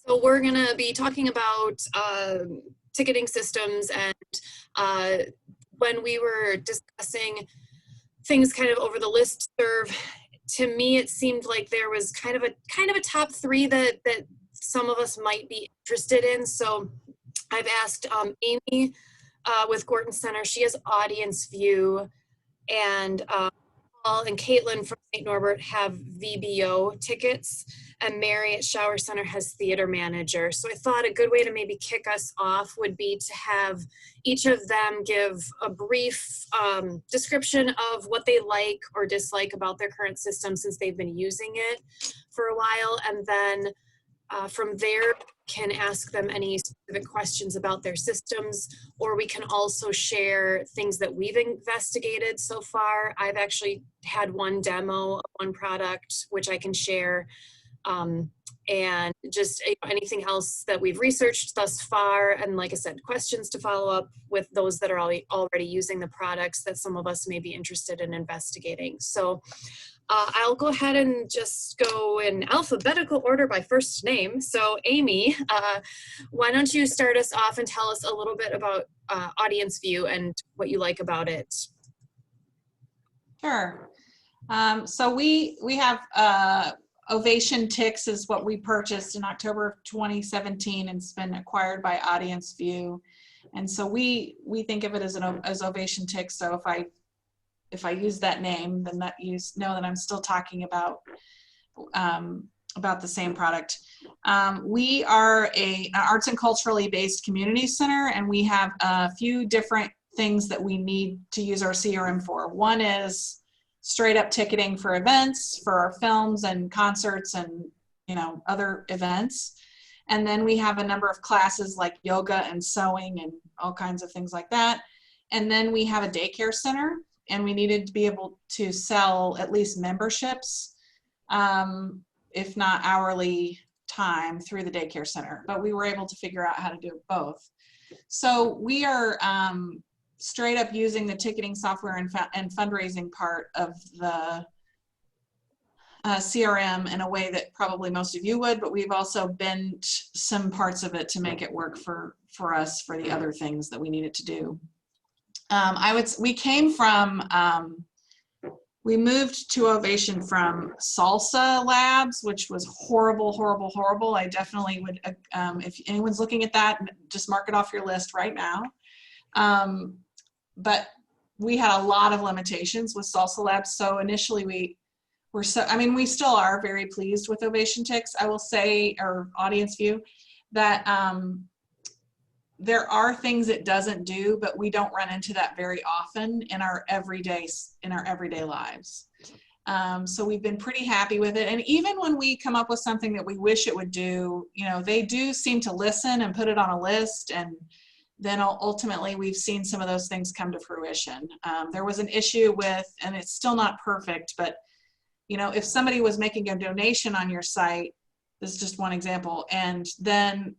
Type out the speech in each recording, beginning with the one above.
So we're going to be talking about ticketing systems, and when we were discussing things kind of over the listserv, to me it seemed like there was kind of a top three that some of us might be interested in. So I've asked Amy with Gorton Center. She has audience view, and Paul and Caitlin from St. Norbert have VBO tickets, and Mary at Shower Center has theater manager. So I thought a good way to maybe kick us off would be to have each of them give a brief description of what they like or dislike about their current system since they've been using it for a while, and then from there can ask them any specific questions about their systems, or we can also share things that we've investigated so far. I've actually had one demo of one product, which I can share, and just anything else that we've researched thus far. And like I said, questions to follow up with those that are already using the products that some of us may be interested in investigating. So I'll go ahead and just go in alphabetical order by first name. So Amy, why don't you start us off and tell us a little bit about audience view and what you like about it? Sure. So we have Ovation Tix is what we purchased in October of 2017, and it's been acquired by Audience View. And so we think of it as Ovation Tix. So if I use that name, then know that I'm still talking about the same product. We are an arts and culturally based community center, and we have a few different things that we need to use our CRM for. One is straight up ticketing for events, for our films and concerts and other events. And then we have a number of classes like yoga and sewing and all kinds of things like that. And then we have a daycare center, and we needed to be able to sell at least memberships, if not hourly time, through the daycare center. But we were able to figure out how to do both. So we are straight up using the ticketing software and fundraising part of the CRM in a way that probably most of you would, but we've also bent some parts of it to make it work for us for the other things that we needed to do. We moved to Ovation from Salsa Labs, which was horrible. I definitely would, if anyone's looking at that, just mark it off your list right now. But we had a lot of limitations with Salsa Labs. So initially we still are very pleased with Ovation Tix. I will say, or Audience View, that there are things it doesn't do, but we don't run into that very often in our everyday lives. So we've been pretty happy with it. And even when we come up with something that we wish it would do, they do seem to listen and put it on a list. And then ultimately we've seen some of those things come to fruition. There was an issue with, and it's still not perfect, but if somebody was making a donation on your site, this is just one example, and then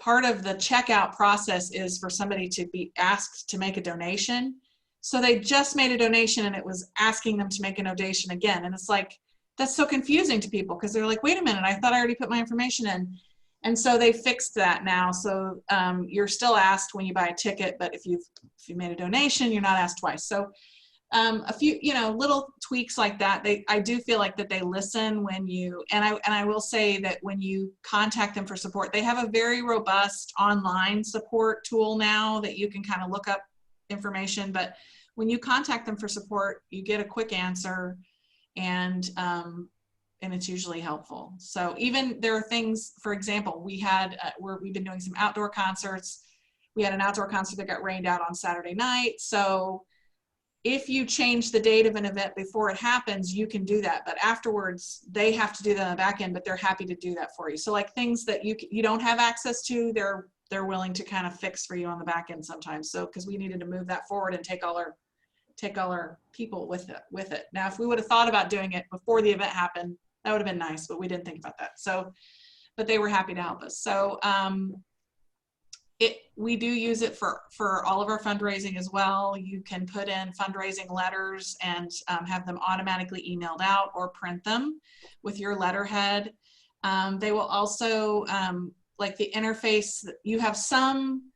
part of the checkout process is for somebody to be asked to make a donation. So they just made a donation and it was asking them to make a donation again. And it's like, that's so confusing to people because they're like, wait a minute, I thought I already put my information in. And so they fixed that now. So you're still asked when you buy a ticket, but if you made a donation, you're not asked twice. So a few, little tweaks like that. I do feel like that they listen when you, and I will say that when you contact them for support, they have a very robust online support tool now that you can kind of look up information. But when you contact them for support, you get a quick answer, and it's usually helpful. So even there are things, for example, we've been doing some outdoor concerts. We had an outdoor concert that got rained out on Saturday night. So if you change the date of an event before it happens, you can do that. But afterwards, they have to do that on the back end, but they're happy to do that for you. So like things that you don't have access to, they're willing to kind of fix for you on the back end sometimes. So because we needed to move that forward and take all our people with it. Now, if we would have thought about doing it before the event happened, that would have been nice, but we didn't think about that. So, but they were happy to help us. So we do use it for all of our fundraising as well. You can put in fundraising letters and have them automatically emailed out or print them with your letterhead. They will also, like the interface, you have some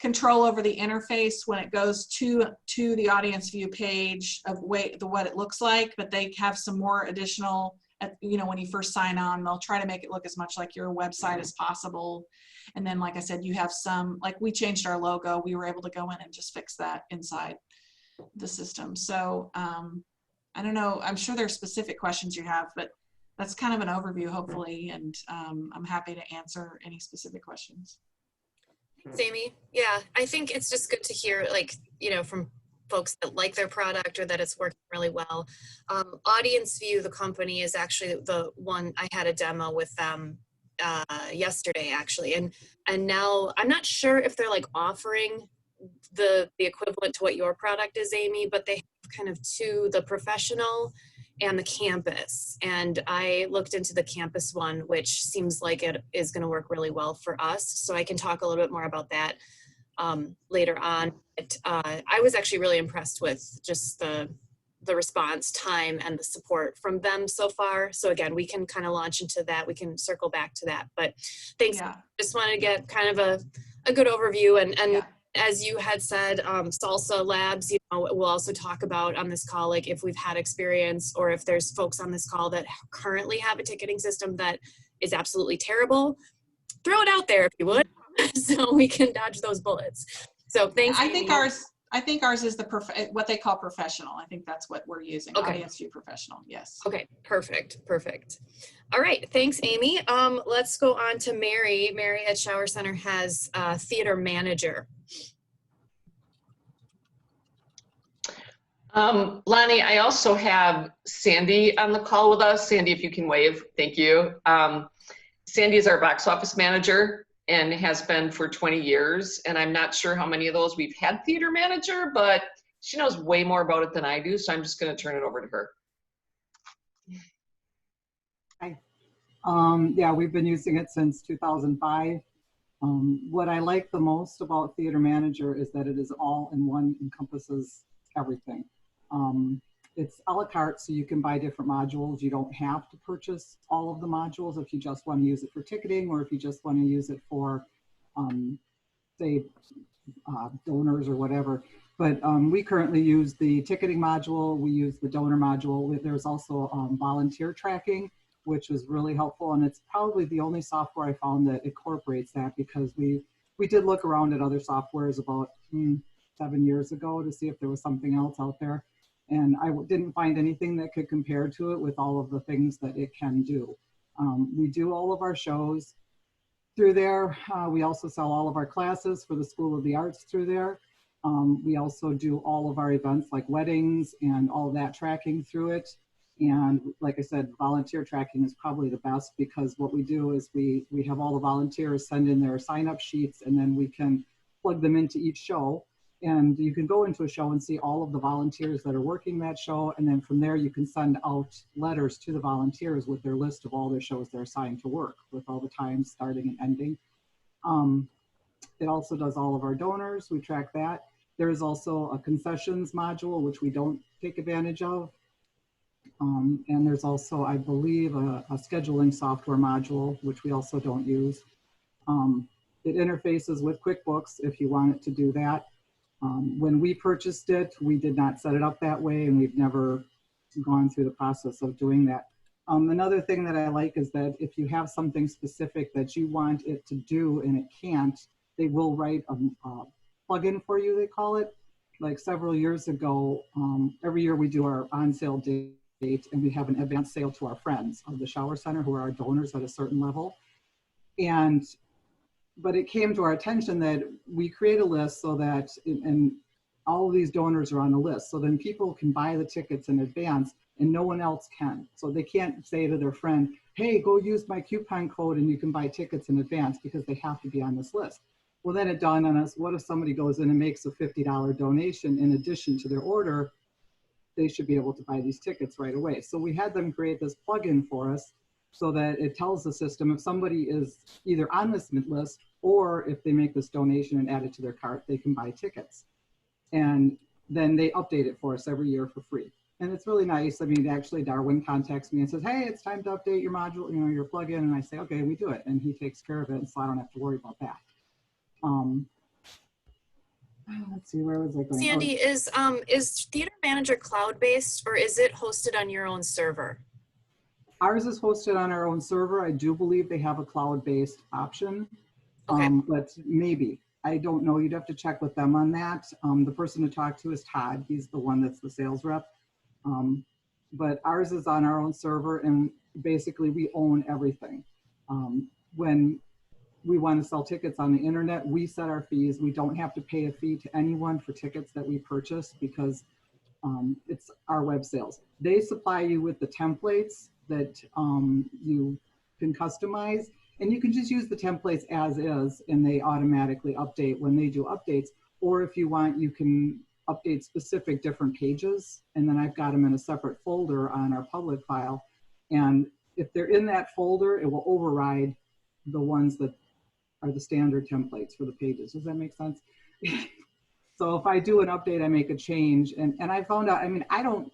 control over the interface when it goes to the audience view page of what it looks like, but they have some more additional, you know, when you first sign on, they'll try to make it look as much like your website as possible. And then, like I said, you have some, like we changed our logo, we were able to go in and just fix that inside the system. So I don't know, I'm sure there's specific questions you have, but that's kind of an overview, hopefully, and I'm happy to answer any specific questions. Amy, yeah, I think it's just good to hear, like, you know, from folks that like their product or that it's working really well. Audience View, the company, is actually the one I had a demo with them yesterday, actually, and now I'm not sure if they're like offering the equivalent to what your product is, Amy, but they have kind of two, the professional and the campus. And I looked into the campus one, which seems like it is going to work really well for us. So I can talk a little bit more about that later on. But, I was actually really impressed with just the response time and the support from them so far. So again, we can kind of launch into that. We can circle back to that. But thanks. Yeah. Just wanted to get kind of a good overview. And Yeah. as you had said, Salsa Labs, you know, we'll also talk about on this call, like if we've had experience or if there's folks on this call that currently have a ticketing system that is absolutely terrible, throw it out there if you would, so we can dodge those bullets. So thanks. I think ours is what they call professional. I think that's what we're using. Okay. Audience View Professional. Yes. Okay. Perfect. All right. Thanks, Amy. Let's go on to Mary. Mary at Shower Center has theater manager. Lonnie, I also have Sandy on the call with us. Sandy, if you can wave, thank you. Sandy is our box office manager and has been for 20 years. And I'm not sure how many of those we've had theater manager, but she knows way more about it than I do. So I'm just going to turn it over to her. Hi. Yeah, we've been using it since 2005. What I like the most about Theater Manager is that it is all in one, encompasses everything. It's a la carte, so you can buy different modules. You don't have to purchase all of the modules if you just want to use it for ticketing or if you just want to use it for, say, donors or whatever. But we currently use the ticketing module. We use the donor module. There's also volunteer tracking, which is really helpful. And it's probably the only software I found that incorporates that, because we did look around at other softwares about 7 years ago to see if there was something else out there. And I didn't find anything that could compare to it with all of the things that it can do. We do all of our shows through there. We also sell all of our classes for the School of the Arts through there. We also do all of our events like weddings and all of that tracking through it. And like I said, volunteer tracking is probably the best, because what we do is we have all the volunteers send in their sign-up sheets, and then we can plug them into each show. And you can go into a show and see all of the volunteers that are working that show. And then from there, you can send out letters to the volunteers with their list of all their shows they're assigned to work, with all the times starting and ending. It also does all of our donors. We track that. There is also a concessions module, which we don't take advantage of. And there's also, I believe, a scheduling software module, which we also don't use. It interfaces with QuickBooks if you want it to do that. When we purchased it, we did not set it up that way, and we've never gone through the process of doing that. Another thing that I like is that if you have something specific that you want it to do and it can't, they will write a plugin for you, they call it. Like several years ago, every year we do our on sale date, and we have an advance sale to our friends of the Shower Center who are our donors at a certain level. But it came to our attention that we create a list so that, and all of these donors are on the list. So then people can buy the tickets in advance and no one else can. So they can't say to their friend, hey, go use my coupon code and you can buy tickets in advance, because they have to be on this list. Well, then it dawned on us, what if somebody goes in and makes a $50 donation in addition to their order? They should be able to buy these tickets right away. So we had them create this plugin for us, so that it tells the system if somebody is either on this list, or if they make this donation and add it to their cart, they can buy tickets. And then they update it for us every year for free. And it's really nice. I mean, actually, Darwin contacts me and says, hey, it's time to update your module, you know, your plugin. And I say, okay, we do it. And he takes care of it. So I don't have to worry about that. Let's see, where was I going? Sandy, is Theater Manager cloud-based or is it hosted on your own server? Ours is hosted on our own server. I do believe they have a cloud-based option, Okay. but maybe. I don't know. You'd have to check with them on that. The person to talk to is Todd. He's the one that's the sales rep. But ours is on our own server, and basically we own everything. When we want to sell tickets on the internet, we set our fees. We don't have to pay a fee to anyone for tickets that we purchase because it's our web sales. They supply you with the templates that you can customize, and you can just use the templates as is, and they automatically update when they do updates. Or if you want, you can update specific different pages, and then I've got them in a separate folder on our public file. And if they're in that folder, it will override the ones that are the standard templates for the pages. Does that make sense? So if I do an update, I make a change. And I found out, I mean, I don't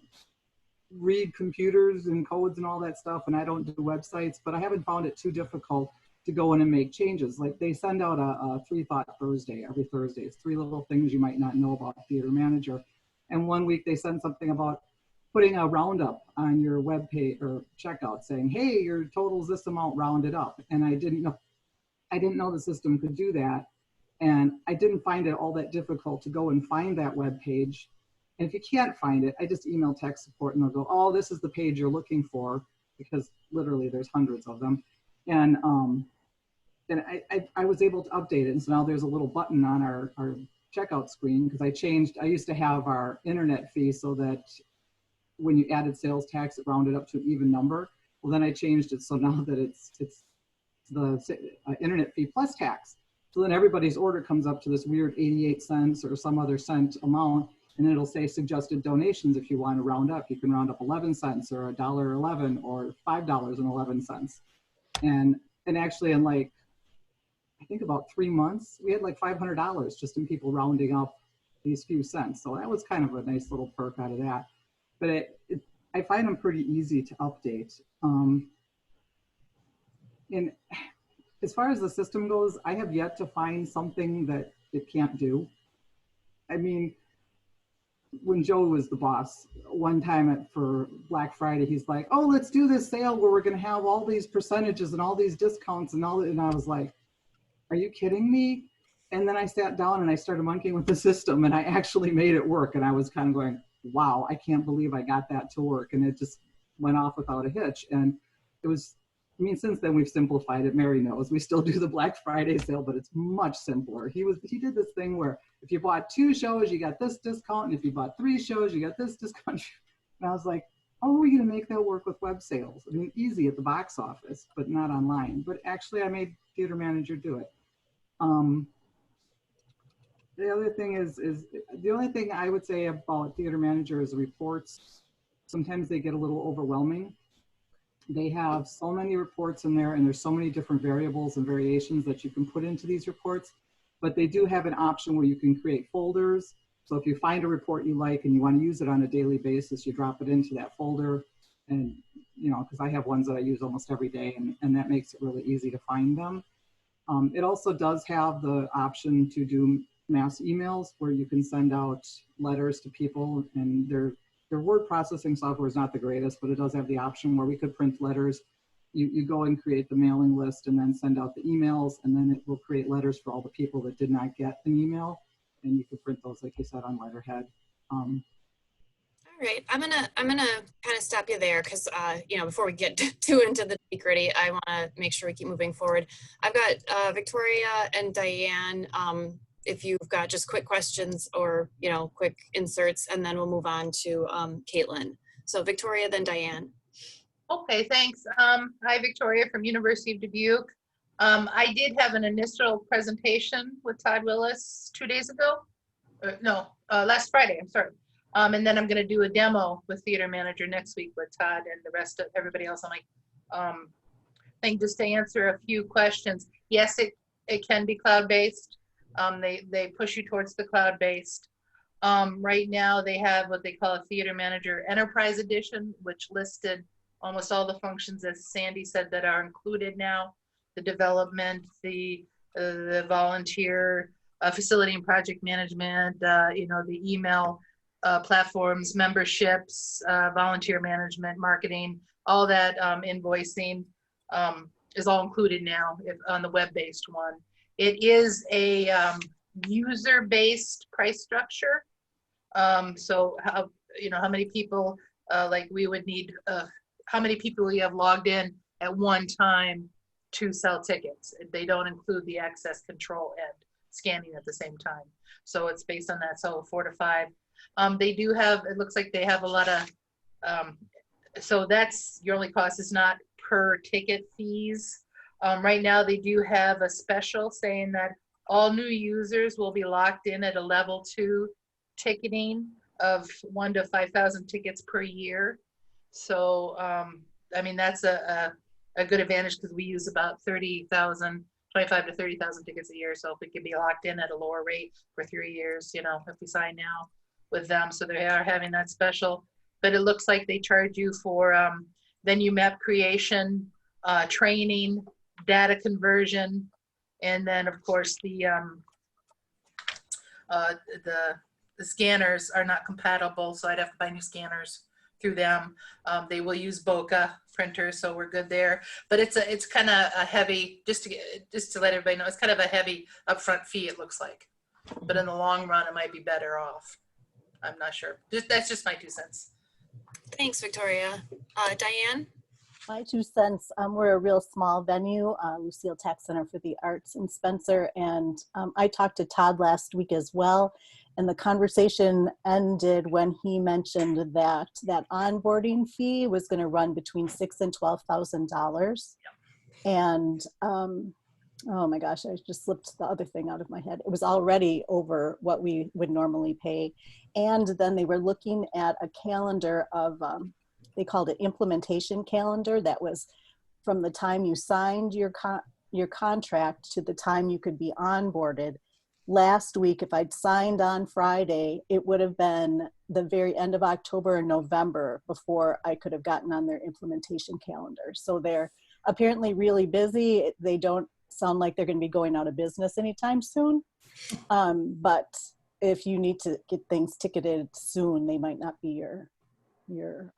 read computers and codes and all that stuff, and I don't do websites, but I haven't found it too difficult to go in and make changes. Like they send out a 3 Thought Thursday every Thursday. It's 3 little things you might not know about Theater Manager. And one week they send something about putting a roundup on your web page or checkout saying, hey, your total's this amount rounded up. And I didn't know the system could do that. And I didn't find it all that difficult to go and find that web page. And if you can't find it, I just email tech support and they'll go, oh, this is the page you're looking for, because literally there's hundreds of them. And I was able to update it. And so now there's a little button on our checkout screen, because I used to have our internet fee so that when you added sales tax, it rounded up to an even number. Well, then I changed it so now that it's the internet fee plus tax. So then everybody's order comes up to this weird 88 cents or some other cent amount, and then it'll say suggested donations. If you want to round up, you can round up 11 cents or $1.11 or $5.11. And actually in like, I think about 3 months, we had like $500 just in people rounding up these few cents. So that was kind of a nice little perk out of that. But I find them pretty easy to update. And as far as the system goes, I have yet to find something that it can't do. I mean, when Joe was the boss, one time for Black Friday, he's like, oh, let's do this sale where we're going to have all these percentages and all these discounts and all that. And I was like, are you kidding me? And then I sat down and I started monkeying with the system, and I actually made it work. And I was kind of going, wow, I can't believe I got that to work. And it just went off without a hitch. And it was, I mean, since then we've simplified it. Mary knows we still do the Black Friday sale, but it's much simpler. He did this thing where if you bought 2 shows, you got this discount. And if you bought 3 shows, you got this discount. And I was like, how are we going to make that work with web sales? I mean, easy at the box office, but not online. But actually I made Theater Manager do it. The other thing is the only thing I would say about Theater Manager is reports. Sometimes they get a little overwhelming. They have so many reports in there, and there's so many different variables and variations that you can put into these reports, but they do have an option where you can create folders. So if you find a report you like and you want to use it on a daily basis, you drop it into that folder. And, you know, because I have ones that I use almost every day, and that makes it really easy to find them. It also does have the option to do mass emails where you can send out letters to people, and their word processing software is not the greatest, but it does have the option where we could print letters. You go and create the mailing list and then send out the emails, and then it will create letters for all the people that did not get an email, and you can print those, like you said, on letterhead. All right, I'm gonna kind of stop you there because you know, before we get too into the nitty-gritty, I want to make sure we keep moving forward. I've got Victoria and Diane. If you've got just quick questions or, you know, quick inserts, and then we'll move on to Caitlin. So Victoria, then Diane. Okay, thanks. Hi, Victoria from University of Dubuque. I did have an initial presentation with Todd Willis 2 days ago. Last Friday, I'm sorry. And then I'm going to do a demo with Theater Manager next week with Todd and the rest of everybody else. I'm like, I think just to answer a few questions. Yes, it can be cloud-based. They push you towards the cloud-based. Right now they have what they call a Theater Manager Enterprise Edition, which listed almost all the functions, as Sandy said, that are included now. The development, the volunteer, facility and project management, the email platforms, memberships, volunteer management, marketing, all that invoicing is all included now on the web-based one. It is a user-based price structure. So how many people like we would need, how many people we have logged in at one time to sell tickets. They don't include the access control and scanning at the same time. So it's based on that. So 4 to 5. They do have, it looks like they have a lot of, so that's your only cost is not per ticket fees. Right now they do have a special saying that all new users will be locked in at a level 2 ticketing of 1 to 5,000 tickets per year. So, I mean, that's a good advantage because we use about 30,000, 25 to 30,000 tickets a year. So if we could be locked in at a lower rate for 3 years, if we sign now with them. So they are having that special, but it looks like they charge you for venue map creation, training, data conversion, and then of course the scanners are not compatible, so I'd have to buy new scanners through them. They will use Boca printers, so we're good there. But it's kind of a heavy, just to let everybody know, it's kind of a heavy upfront fee, it looks like. But in the long run, it might be better off. I'm not sure. That's just my 2 cents. Thanks, Victoria. Diane? My 2 cents, we're a real small venue, Lucille Tech Center for the Arts in Spencer, and I talked to Todd last week as well, and the conversation ended when he mentioned that that onboarding fee was going to run between $6,000 and $12,000. And oh my gosh, I just slipped the other thing out of my head. It was already over what we would normally pay. And then they were looking at a calendar of, they called it implementation calendar. That was from the time you signed your contract to the time you could be onboarded. Last week, if I'd signed on Friday, it would have been the very end of October and November before I could have gotten on their implementation calendar. So they're apparently really busy. They don't sound like they're going to be going out of business anytime soon. But if you need to get things ticketed soon, they might not be your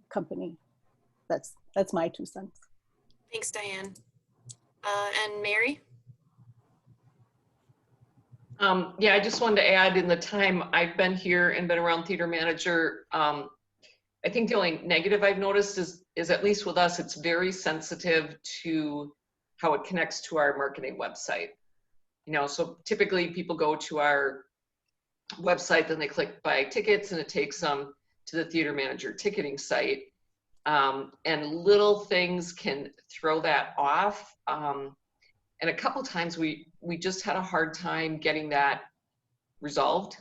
company. That's my 2 cents. Thanks, Diane. And Mary? Yeah, I just wanted to add, in the time I've been here and been around Theater Manager, I think the only negative I've noticed is at least with us, it's very sensitive to how it connects to our marketing website. So typically people go to our website, then they click buy tickets, and it takes them to the Theater Manager ticketing site. And little things can throw that off. And a couple times we just had a hard time getting that resolved.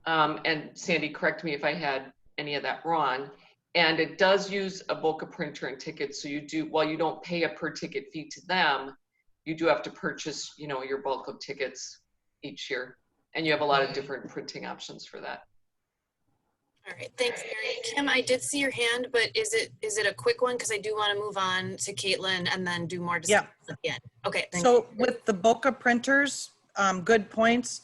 And Sandy, correct me if I had any of that wrong. And it does use a Boca printer and tickets. So while you don't pay a per ticket fee to them, you do have to purchase, your bulk of tickets each year. And you have a lot of different printing options for that. All right, thanks, Mary. Kim, I did see your hand, but is it a quick one? Because I do want to move on to Caitlin and then do more discussion at the end. Okay, thank you. So with the Boca printers, good points.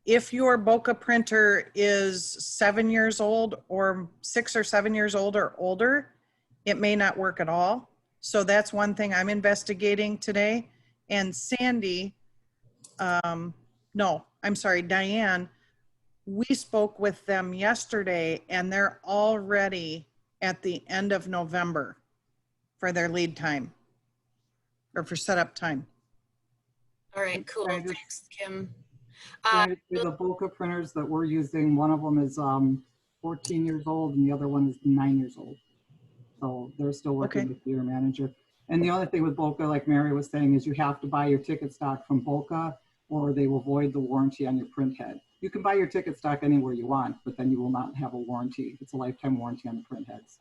If your Boca printer is 7 years old or 6 or 7 years old or older, it may not work at all. So that's one thing I'm investigating today. And Sandy, no, I'm sorry, Diane, we spoke with them yesterday and they're already at the end of November for their lead time or for setup time. All right, cool. Thanks, Kim. The Boca printers that we're using, one of them is 14 years old and the other one is 9 years old. So they're still working with Theater Manager. And the other thing with Boca, like Mary was saying, is you have to buy your ticket stock from Boca or they will void the warranty on your print head. You can buy your ticket stock anywhere you want, but then you will not have a warranty. It's a lifetime warranty on the print heads.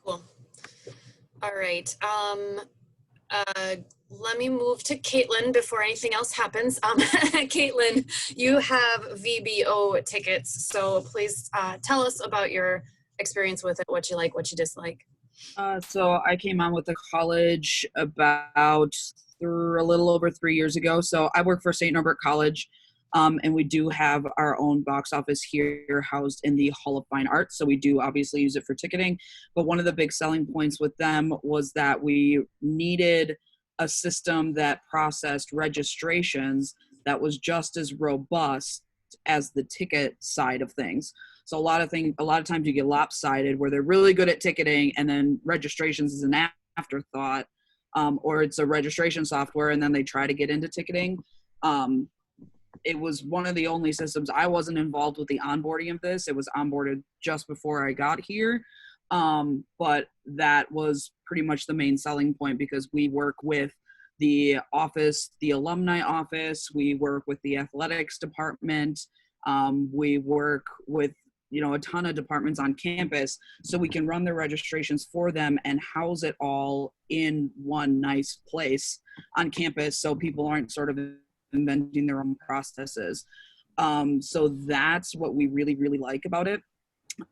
Cool. All right. Let me move to Caitlin before anything else happens. Caitlin, you have VBO tickets, so please tell us about your experience with it, what you like, what you dislike. So I came on with the college about a little over 3 years ago. So I work for St. Norbert College, and we do have our own box office here housed in the Hall of Fine Arts. So we do obviously use it for ticketing. But one of the big selling points with them was that we needed a system that processed registrations that was just as robust as the ticket side of things. So a lot of times you get lopsided where they're really good at ticketing and then registrations is an afterthought, or it's a registration software and then they try to get into ticketing. It was one of the only systems. I wasn't involved with the onboarding of this. It was onboarded just before I got here. But that was pretty much the main selling point because we work with the office, the alumni office, we work with the athletics department, we work with a ton of departments on campus, so we can run their registrations for them and house it all in one nice place on campus so people aren't sort of inventing their own processes. So that's what we really, really like about it.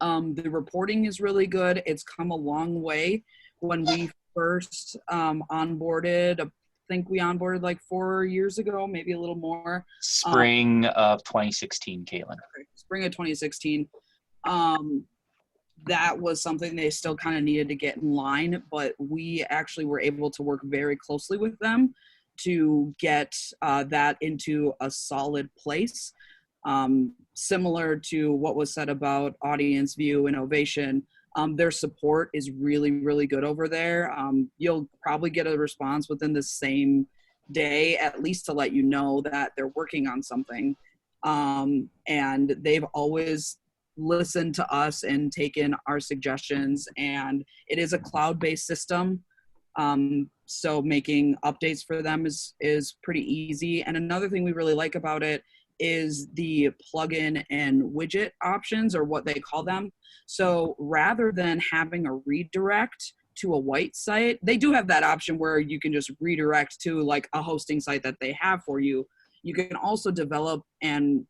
The reporting is really good. It's come a long way. When we first onboarded, I think we onboarded like 4 years ago, maybe a little more. Spring of 2016, Caitlin. Spring of 2016. That was something they still kind of needed to get in line, but we actually were able to work very closely with them to get that into a solid place. Similar to what was said about Audience View and Ovation, their support is really, really good over there. You'll probably get a response within the same day, at least to let you know that they're working on something. And they've always listened to us and taken our suggestions, and it is a cloud-based system. So making updates for them is pretty easy. And another thing we really like about it is the plugin and widget options, or what they call them. So rather than having a redirect to a white site, they do have that option where you can just redirect to like a hosting site that they have for you. You can also develop and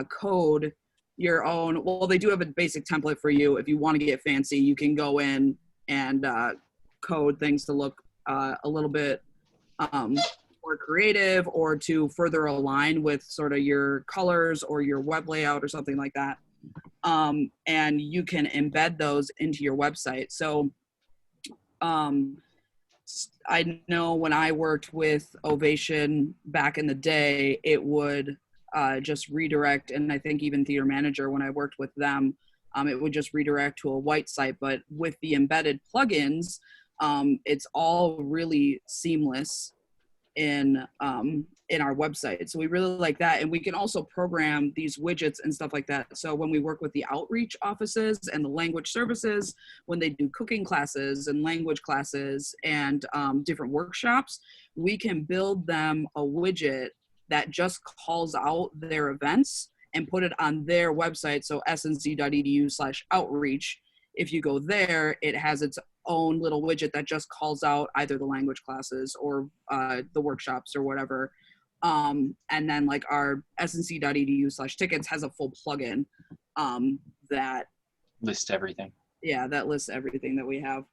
code your own. Well, they do have a basic template for you. If you want to get fancy, you can go in and code things to look a little bit more creative, or to further align with sort of your colors or your web layout or something like that. And you can embed those into your website. So I know when I worked with Ovation back in the day, it would just redirect, and I think even Theater Manager, when I worked with them, it would just redirect to a white site. But with the embedded plugins, it's all really seamless in our website. So we really like that. And we can also program these widgets and stuff like that. So when we work with the outreach offices and the language services, when they do cooking classes and language classes and different workshops, we can build them a widget that just calls out their events and put it on their website. So snc.edu/outreach. If you go there, it has its own little widget that just calls out either the language classes or the workshops or whatever. And then like our snc.edu/tickets has a full plugin that lists everything. Yeah, that lists everything that we have.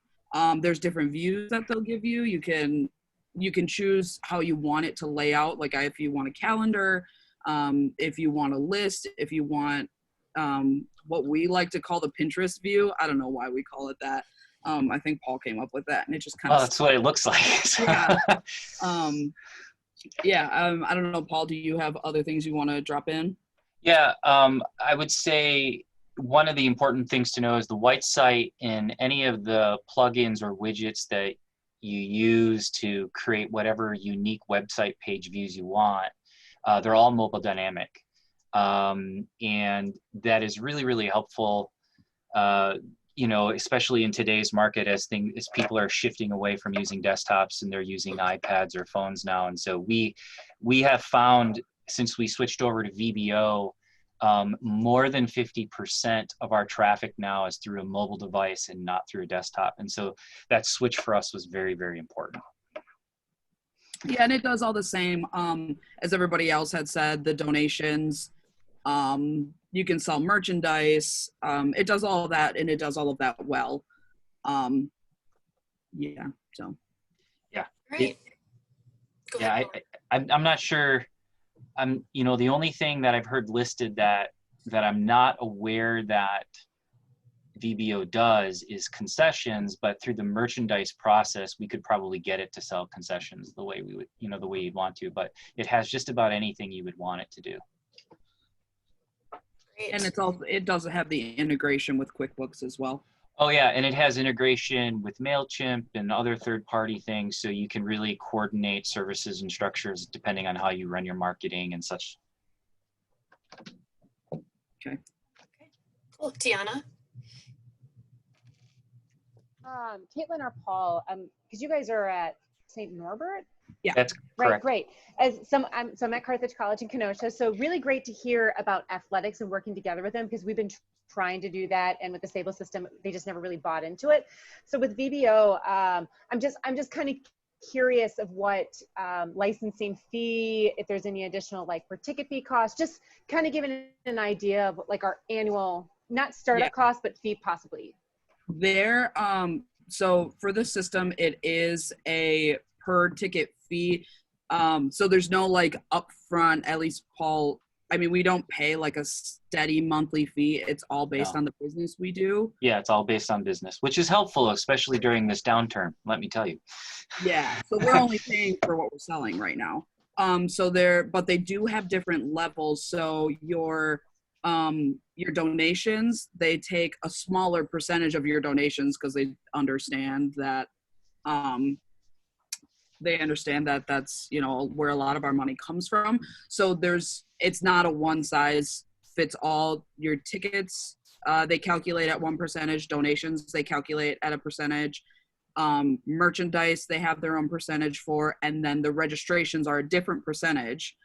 There's different views that they'll give you. You can choose how you want it to lay out. Like if you want a calendar, if you want a list, if you want what we like to call the Pinterest view. I don't know why we call it that. I think Paul came up with that, and it just kind of. Oh, that's what it looks like. Yeah. I don't know, Paul. Do you have other things you want to drop in? Yeah. I would say one of the important things to know is the white site in any of the plugins or widgets that you use to create whatever unique website page views you want. They're all mobile dynamic. And that is really, really helpful, especially in today's market as people are shifting away from using desktops and they're using iPads or phones now. And so we have found, since we switched over to VBO, more than 50% of our traffic now is through a mobile device and not through a desktop. And so that switch for us was very, very important. Yeah, and it does all the same. As everybody else had said, the donations, you can sell merchandise. It does all of that, and it does all of that well. Yeah, so. Yeah. Great. Go Yeah, ahead. I'm not sure. The only thing that I've heard listed that I'm not aware that VBO does is concessions, but through the merchandise process, we could probably get it to sell concessions the way we would, the way you'd want to, but it has just about anything you would want it to do. Great. And it does have the integration with QuickBooks as well. Oh yeah, and it has integration with MailChimp and other third-party things, so you can really coordinate services and structures depending on how you run your marketing and such. Okay. Cool. Tiana? Caitlin or Paul, because you guys are at St. Norbert? Yeah, that's Right, correct. great. So I'm at Carthage College in Kenosha, so really great to hear about athletics and working together with them, because we've been trying to do that, and with the stable system, they just never really bought into it. So with VBO, I'm just kind of curious of what licensing fee, if there's any additional like per ticket fee cost, just kind of giving an idea of like our annual, not startup cost, but fee possibly. There, so for the system, it is a per ticket fee. So there's no like upfront, at least Paul, I mean, we don't pay like a steady monthly fee. It's all based on the business we do. Yeah, it's all based on business, which is helpful, especially during this downturn, let me tell you. Yeah, so we're only paying for what we're selling right now. But they do have different levels. So your donations, they take a smaller percentage of your donations because they understand that that's where a lot of our money comes from. So it's not a one size fits all. Your tickets, they calculate at 1%. Donations, they calculate at a percentage. Merchandise, they have their own percentage for, and then the registrations are a different percentage.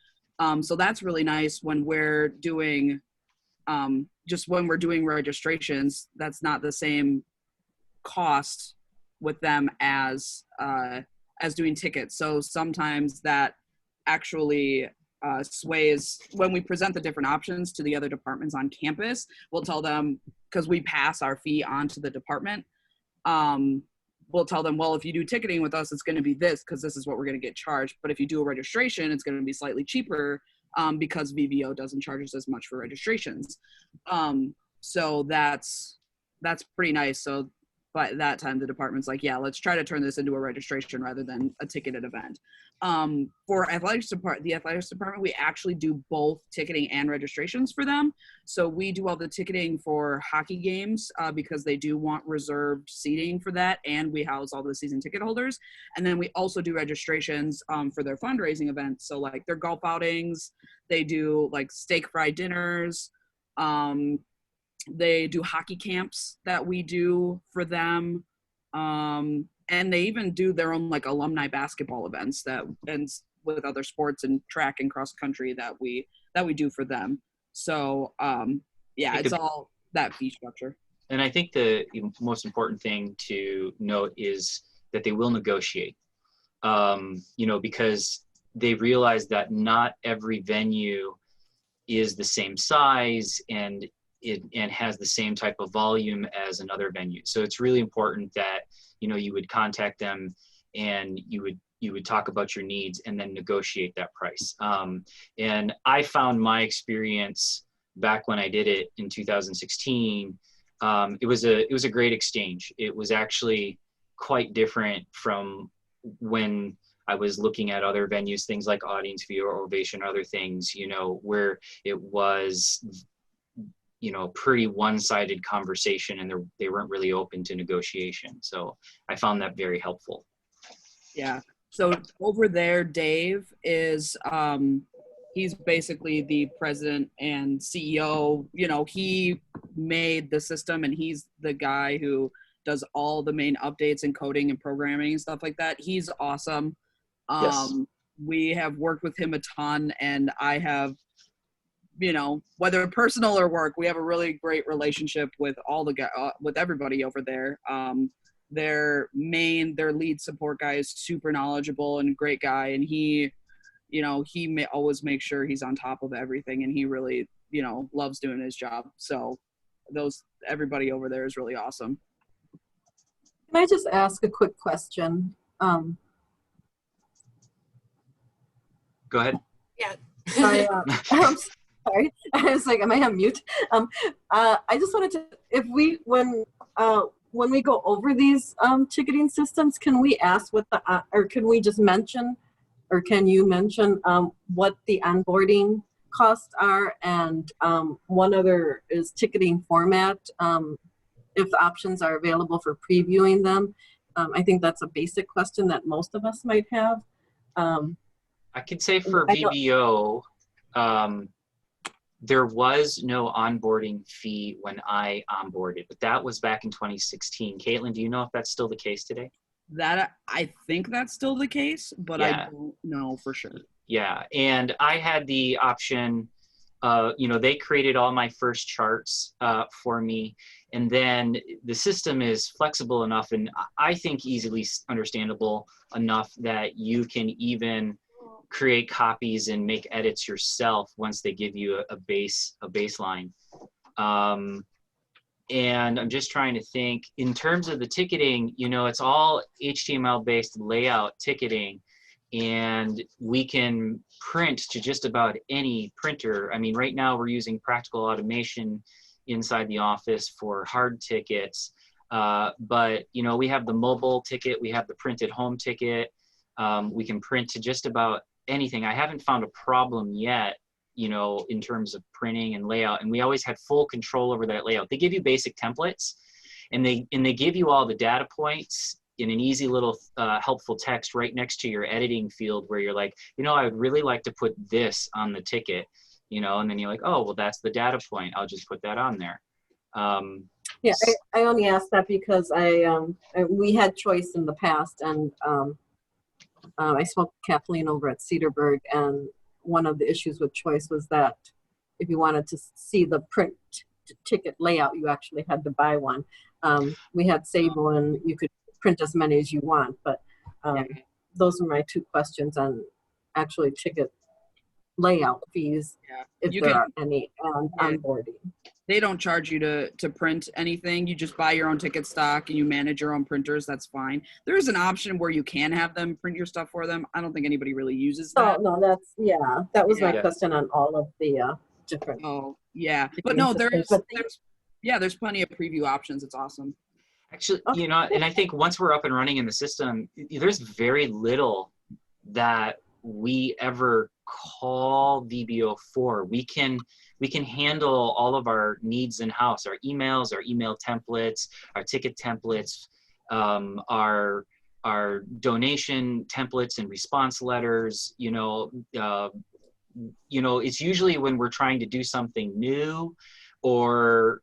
So that's really nice when we're doing registrations. That's not the same cost with them as doing tickets. So sometimes that actually sways when we present the different options to the other departments on campus. We'll tell them, because we pass our fee on to the department, we'll tell them, well, if you do ticketing with us, it's going to be this because this is what we're going to get charged. But if you do a registration, it's going to be slightly cheaper because VBO doesn't charge us as much for registrations. So that's pretty nice. So by that time, the department's like, yeah, let's try to turn this into a registration rather than a ticketed event. For the athletics department, we actually do both ticketing and registrations for them. So we do all the ticketing for hockey games because they do want reserved seating for that, and we house all the season ticket holders. And then we also do registrations for their fundraising events. So like their golf outings, they do like steak fry dinners. They do hockey camps that we do for them. And they even do their own like alumni basketball events and with other sports and track and cross country that we do for them. So it's all that fee structure. And I think the most important thing to note is that they will negotiate, because they realize that not every venue is the same size and has the same type of volume as another venue. So it's really important that, you would contact them and you would talk about your needs and then negotiate that price. And I found my experience back when I did it in 2016, it was a great exchange. It was actually quite different from when I was looking at other venues, things like Audience View or Ovation, other things, where it was pretty one-sided conversation and they weren't really open to negotiation. So I found that very helpful. Yeah. So over there, Dave is, he's basically the president and CEO. He made the system and he's the guy who does all the main updates and coding and programming and stuff like that. He's awesome. Yes. We have worked with him a ton, and I have, whether personal or work, we have a really great relationship with all with everybody over there. their lead support guy is super knowledgeable and a great guy, and he always makes sure he's on top of everything, and he really, loves doing his job. So everybody over there is really awesome. Can I just ask a quick question? Go ahead. Yeah. I'm sorry. I was like, am I on mute? I just wanted to, when we go over these ticketing systems, can we ask or can we just mention, or can you mention what the onboarding costs are? And one other is ticketing format, if the options are available for previewing them. I think that's a basic question that most of us might have. I could say for VBO, there was no onboarding fee when I onboarded, but that was back in 2016. Caitlin, do you know if that's still the case today? I think that's still the case, but Yeah. I don't know for sure. Yeah, and I had the option, they created all my first charts for me, and then the system is flexible enough and I think easily understandable enough that you can even create copies and make edits yourself once they give you a baseline. And I'm just trying to think in terms of the ticketing, it's all HTML based layout ticketing, and we can print to just about any printer. I mean, right now we're using Practical Automation inside the office for hard tickets, but we have the mobile ticket, we have the printed home ticket. We can print to just about anything. I haven't found a problem yet, in terms of printing and layout, and we always had full control over that layout. They give you basic templates, and they give you all the data points in an easy little helpful text right next to your editing field, where you're like, I would really like to put this on the ticket, and then you're like, oh, well, that's the data point, I'll just put that on there. Yeah, I only asked that because we had choice in the past, and I spoke to Kathleen over at Cedarburg, and one of the issues with choice was that if you wanted to see the print ticket layout, you actually had to buy one. We had Sable, and you could print as many as you want, but those are my two questions on actually ticket layout fees, if there are any, and onboarding. They don't charge you to print anything. You just buy your own ticket stock and you manage your own printers. That's fine. There is an option where you can have them print your stuff for them. I don't think anybody really uses that. Oh, no, that was my question on all of the different. Oh, yeah. But no, there's plenty of preview options. It's awesome. Actually, and I think once we're up and running in the system, there's very little that we ever call VBO for. We can handle all of our needs in-house, our emails, our email templates, our ticket templates, our donation templates and response letters. It's usually when we're trying to do something new, or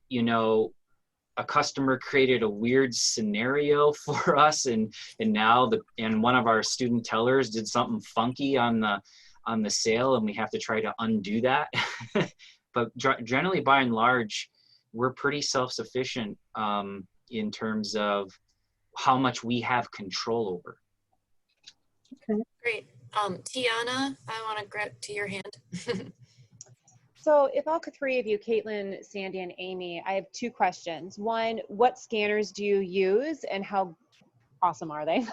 a customer created a weird scenario for us, and now one of our student tellers did something funky on the sale, and we have to try to undo that. But generally, by and large, we're pretty self-sufficient in terms of how much we have control over. Okay. Great. Tiana, I want to grab to your hand. So if all three of you, Caitlin, Sandy, and Amy, I have two questions. One, what scanners do you use and how awesome are they?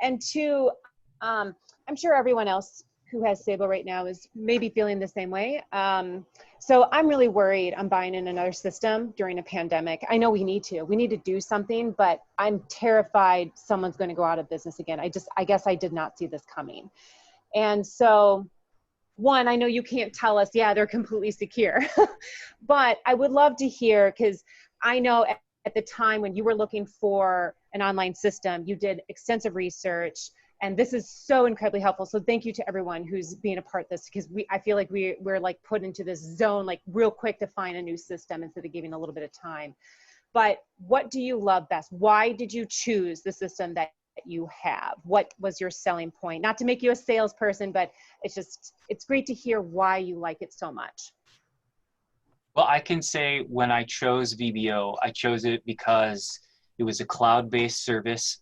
And two, I'm sure everyone else who has Sable right now is maybe feeling the same way. So I'm really worried I'm buying in another system during a pandemic. I know we need to do something, but I'm terrified someone's going to go out of business again. I guess I did not see this coming. And so, one, I know you can't tell us, yeah, they're completely secure, but I would love to hear, because I know at the time when you were looking for an online system, you did extensive research, and this is so incredibly helpful. So thank you to everyone who's being a part of this, because I feel like we're like put into this zone, like real quick to find a new system instead of giving a little bit of time. But what do you love best? Why did you choose the system that you have? What was your selling point? Not to make you a salesperson, but it's great to hear why you like it so much. Well, I can say when I chose VBO, I chose it because It was a cloud-based service,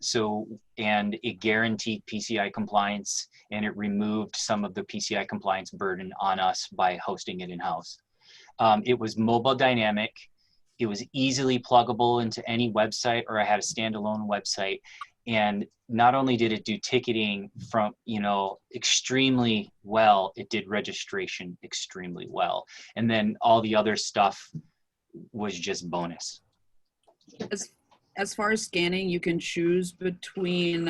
and it guaranteed PCI compliance, and it removed some of the PCI compliance burden on us by hosting it in-house. It was mobile dynamic. It was easily pluggable into any website, or I had a standalone website. And not only did it do ticketing from, extremely well, it did registration extremely well. And then all the other stuff was just bonus. As far as scanning, you can choose between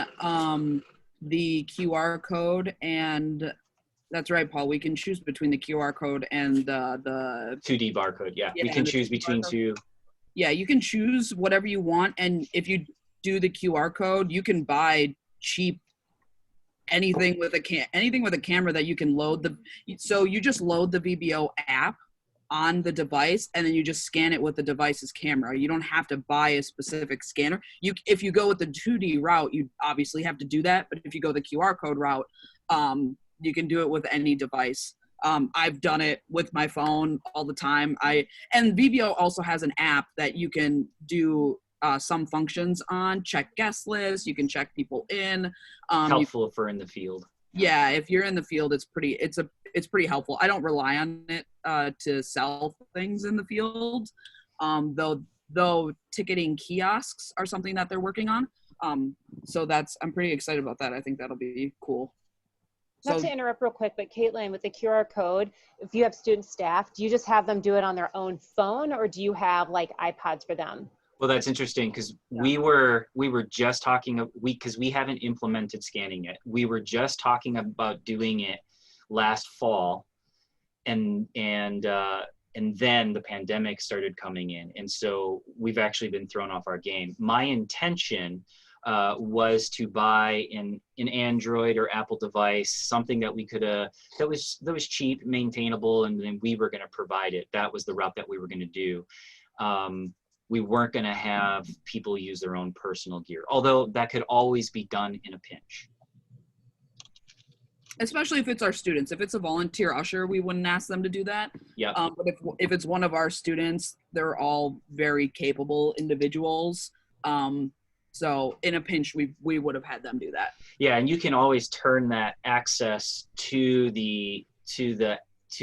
the QR code and, that's right, Paul, we can choose between the QR code and the 2D barcode, yeah. We can choose between two. Yeah, you can choose whatever you want, and if you do the QR code, you can buy cheap anything with a camera that you can load so you just load the VBO app on the device, and then you just scan it with the device's camera. You don't have to buy a specific scanner. If you go with the 2D route, you obviously have to do that, but if you go the QR code route, you can do it with any device. I've done it with my phone all the time. And VBO also has an app that you can do some functions on, check guest lists, you can check people in. Helpful for in the field. Yeah, if you're in the field, it's pretty helpful. I don't rely on it to sell things in the field, though ticketing kiosks are something that they're working on. So I'm pretty excited about that. I think that'll be cool. Not to interrupt real quick, but Caitlin, with the QR code, if you have student staff, do you just have them do it on their own phone, or do you have like iPods for them? Well, that's interesting, because we were just talking, because we haven't implemented scanning yet. We were just talking about doing it last fall, and then the pandemic started coming in, and so we've actually been thrown off our game. My intention was to buy an Android or Apple device, something that we could that was cheap, maintainable, and then we were going to provide it. That was the route that we were going to do. We weren't going to have people use their own personal gear, although that could always be done in a pinch. Especially if it's our students. If it's a volunteer usher, we wouldn't ask them to do that. Yeah. But if it's one of our students, they're all very capable individuals. So in a pinch, we would have had them do that. Yeah, and you can always turn that access to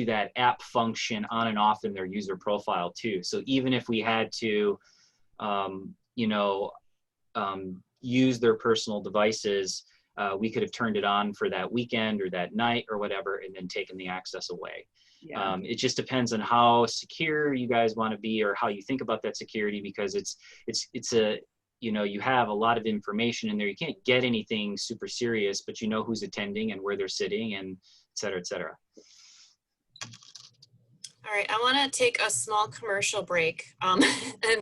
that app function on and off in their user profile too. So even if we had to, use their personal devices, we could have turned it on for that weekend or that night or whatever, and then taken the access away. Yeah. It just depends on how secure you guys want to be, or how you think about that security, because you have a lot of information in there. You can't get anything super serious, but you know who's attending and where they're sitting, and et cetera, et cetera. All right, I want to take a small commercial break and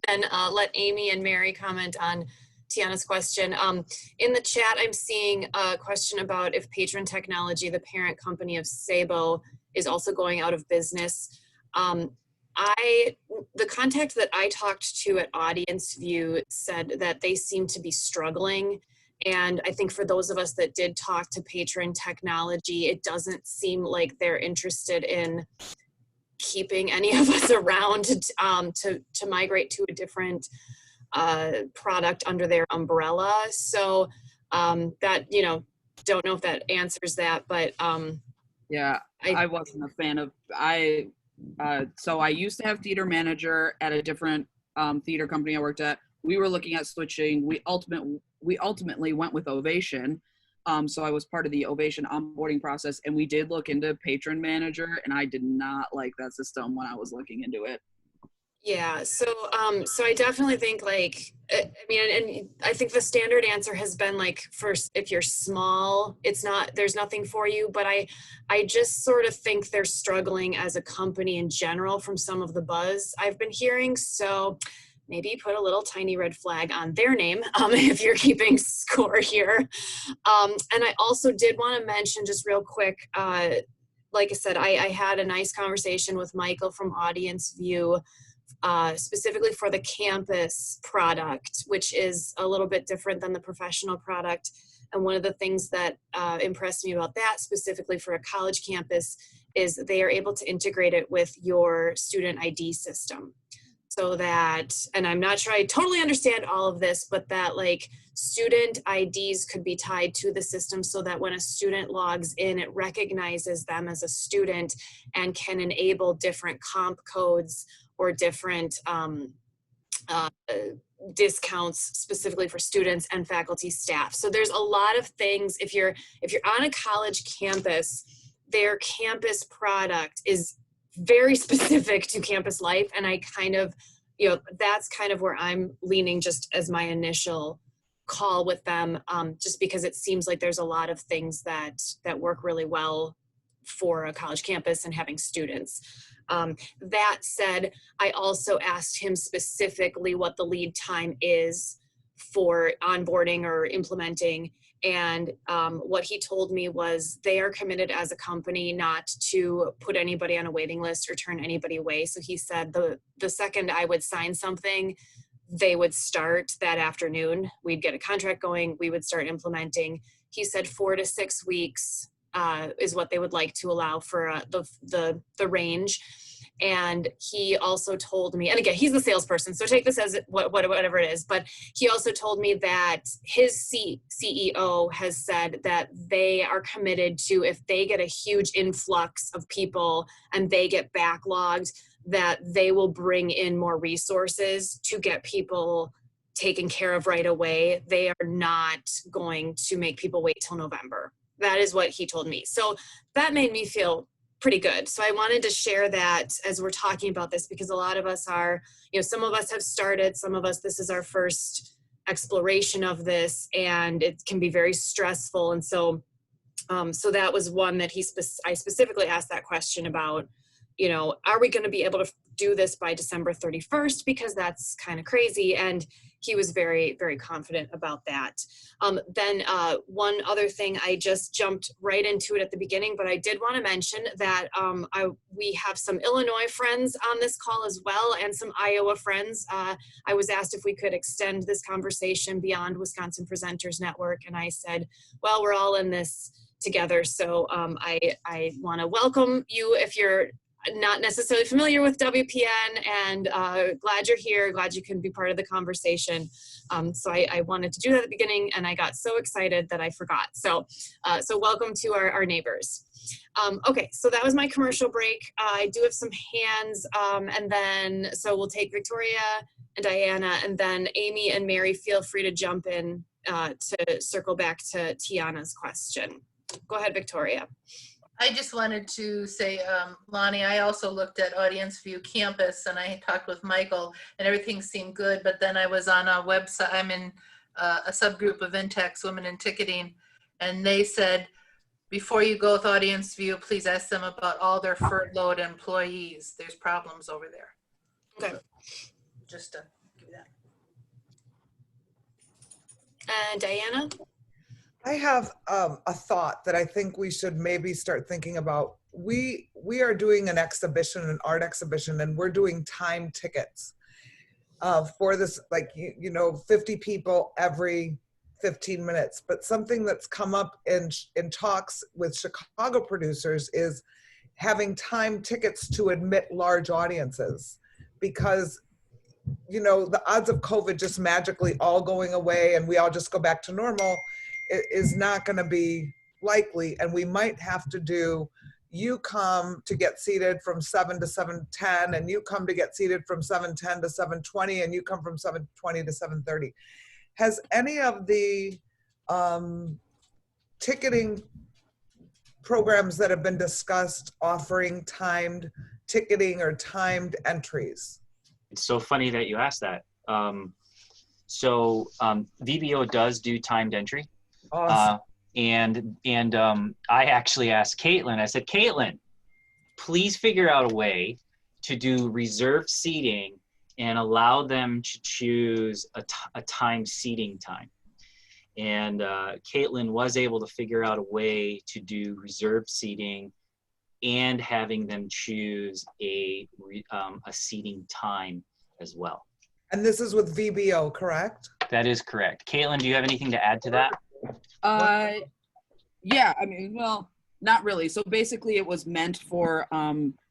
then let Amy and Mary comment on Tiana's question. In the chat, I'm seeing a question about if Patron Technology, the parent company of Sabo, is also going out of business. The contact that I talked to at Audience View said that they seem to be struggling. And I think for those of us that did talk to Patron Technology, it doesn't seem like they're interested in keeping any of us around to migrate to a different product under their umbrella. So that, don't know if that answers that, but yeah, I wasn't a fan of, so I used to have theater manager at a different theater company I worked at. We were looking at switching. We ultimately went with Ovation. So I was part of the Ovation onboarding process, and we did look into Patron Manager, and I did not like that system when I was looking into it. Yeah, so I definitely think and I think the standard answer has been first, if you're small, there's nothing for you, but I just sort of think they're struggling as a company in general from some of the buzz I've been hearing. So maybe put a little tiny red flag on their name if you're keeping score here. And I also did want to mention just real quick, like I said, I had a nice conversation with Michael from Audience View, specifically for the campus product, which is a little bit different than the professional product. And one of the things that impressed me about that, specifically for a college campus, is they are able to integrate it with your student ID system. so that, and I'm not sure I totally understand all of this, but that like student IDs could be tied to the system so that when a student logs in, it recognizes them as a student and can enable different comp codes or different discounts specifically for students and faculty staff. So there's a lot of things. If you're on a college campus, their campus product is very specific to campus life. And I kind of, that's kind of where I'm leaning just as my initial call with them, just because it seems like there's a lot of things that work really well for a college campus and having students. That said, I also asked him specifically what the lead time is for onboarding or implementing. And what he told me was they are committed as a company not to put anybody on a waiting list or turn anybody away. So he said the second I would sign something, they would start that afternoon. We'd get a contract going, we would start implementing. He said 4 to 6 weeks is what they would like to allow for the range. And he also told me, and again, he's the salesperson, so take this as whatever it is, but he also told me that his CEO has said that they are committed to, if they get a huge influx of people and they get backlogged, that they will bring in more resources to get people taken care of right away. They are not going to make people wait till November. That is what he told me. So that made me feel pretty good. So I wanted to share that as we're talking about this, because a lot of us are, some of us have started, some of us, this is our first exploration of this, and it can be very stressful. And so, so that was one that I specifically asked that question about, are we going to be able to do this by December 31st? Because that's kind of crazy. And he was very, very confident about that. Then one other thing, I just jumped right into it at the beginning, but I did want to mention that we have some Illinois friends on this call as well, and some Iowa friends. I was asked if we could extend this conversation beyond Wisconsin Presenters Network, and I said, well, we're all in this together. So I want to welcome you if you're not necessarily familiar with WPN, and glad you're here, glad you can be part of the conversation. So I wanted to do that at the beginning, and I got so excited that I forgot. So welcome to our neighbors. Okay, so that was my commercial break. I do have some hands, and then, so we'll take Victoria and Diana, and then Amy and Mary, feel free to jump in to circle back to Tiana's question. Go ahead, Victoria. I just wanted to say, Lonnie, I also looked at Audience View Campus, and I talked with Michael, and everything seemed good. But then I was on a website, I'm in a subgroup of Intex, Women in Ticketing, and they said, before you go with Audience View, please ask them about all their furloughed employees. There's problems over there. Okay. Just to give you that. And Diana? I have a thought that I think we should maybe start thinking about. We are doing an exhibition, an art exhibition, and we're doing time tickets for this, like, 50 people every 15 minutes. But something that's come up in talks with Chicago producers is having time tickets to admit large audiences, because the odds of COVID just magically all going away and we all just go back to normal is not going to be likely. And we might have to do, you come to get seated from 7 to 7:10, and you come to get seated from 7:10 to 7:20, and you come from 7:20 to 7:30. Has any of the ticketing programs that have been discussed offering timed ticketing or timed entries? It's so funny that you asked that. VBO does do timed entry. Awesome. I actually asked Caitlin, I said, Caitlin, please figure out a way to do reserved seating and allow them to choose a timed seating time. And Caitlin was able to figure out a way to do reserved seating and having them choose a seating time as well. And this is with VBO, correct? That is correct. Caitlin, do you have anything to add to that? Yeah, I mean, well, not really. So basically it was meant for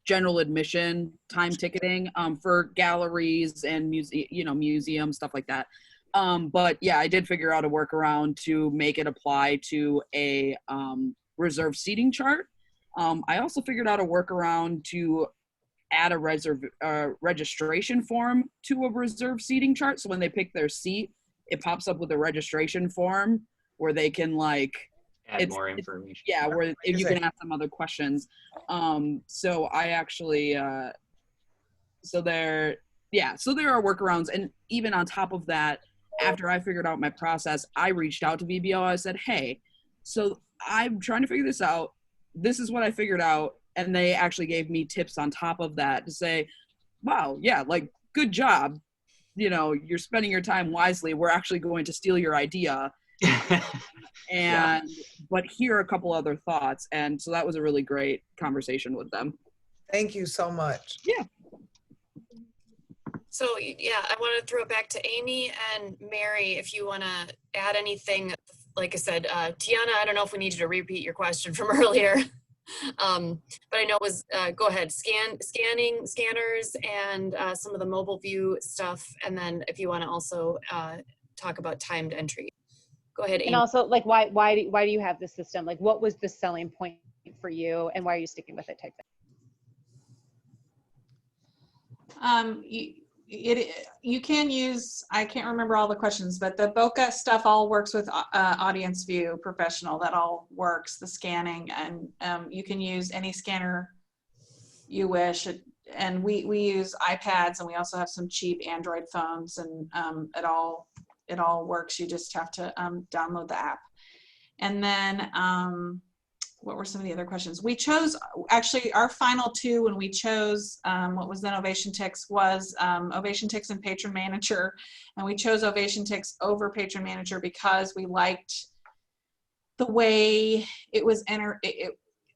general admission time ticketing for galleries and museums, stuff like that. But yeah, I did figure out a workaround to make it apply to a reserved seating chart. I also figured out a workaround to add a registration form to a reserved seating chart. So when they pick their seat, it pops up with a registration form where they can like Add more information. Yeah, where if you can ask them other questions. So I actually so there are workarounds, and even on top of that, after I figured out my process, I reached out to VBO. I said, hey, so I'm trying to figure this out. This is what I figured out. And they actually gave me tips on top of that to say, wow, yeah, like, good job. You know, you're spending your time wisely. We're actually going to steal your idea. But here are a couple other thoughts. And so that was a really great conversation with them. Thank you so much. Yeah. So yeah, I want to throw it back to Amy and Mary if you want to add anything. Like I said, Tiana, I don't know if we need you to repeat your question from earlier. But I know it was, go ahead, scanners and some of the mobile view stuff. And then if you want to also talk about timed entry. Go ahead, Amy. And also, like, why do you have this system? Like, what was the selling point for you, and why are you sticking with it type thing? You can use, I can't remember all the questions, but the Boca stuff all works with Audience View Professional. That all works, the scanning, and you can use any scanner you wish. And we use iPads, and we also have some cheap Android phones, and it all works. You just have to download the app. And then what were some of the other questions? We chose, actually, our final two when we chose what was then OvationTix was OvationTix and Patron Manager. And we chose OvationTix over Patron Manager because we liked the way it was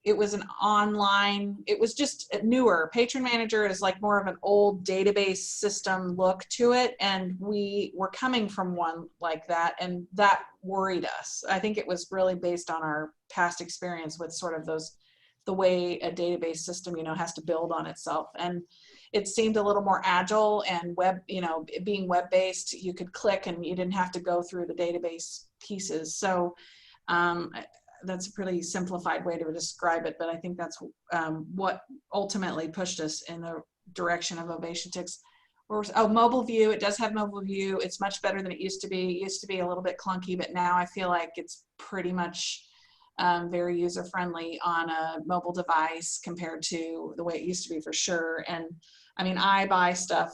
it was an online, it was just newer. Patron Manager is like more of an old database system look to it, and we were coming from one like that, and that worried us. I think it was really based on our past experience with sort of the way a database system, has to build on itself. And it seemed a little more agile and being web-based, you could click and you didn't have to go through the database pieces. So that's a pretty simplified way to describe it, but I think that's what ultimately pushed us in the direction of OvationTix. Oh, mobile view, it does have mobile view. It's much better than it used to be. It used to be a little bit clunky, but now I feel like it's pretty much very user-friendly on a mobile device compared to the way it used to be, for sure. And I mean, I buy stuff,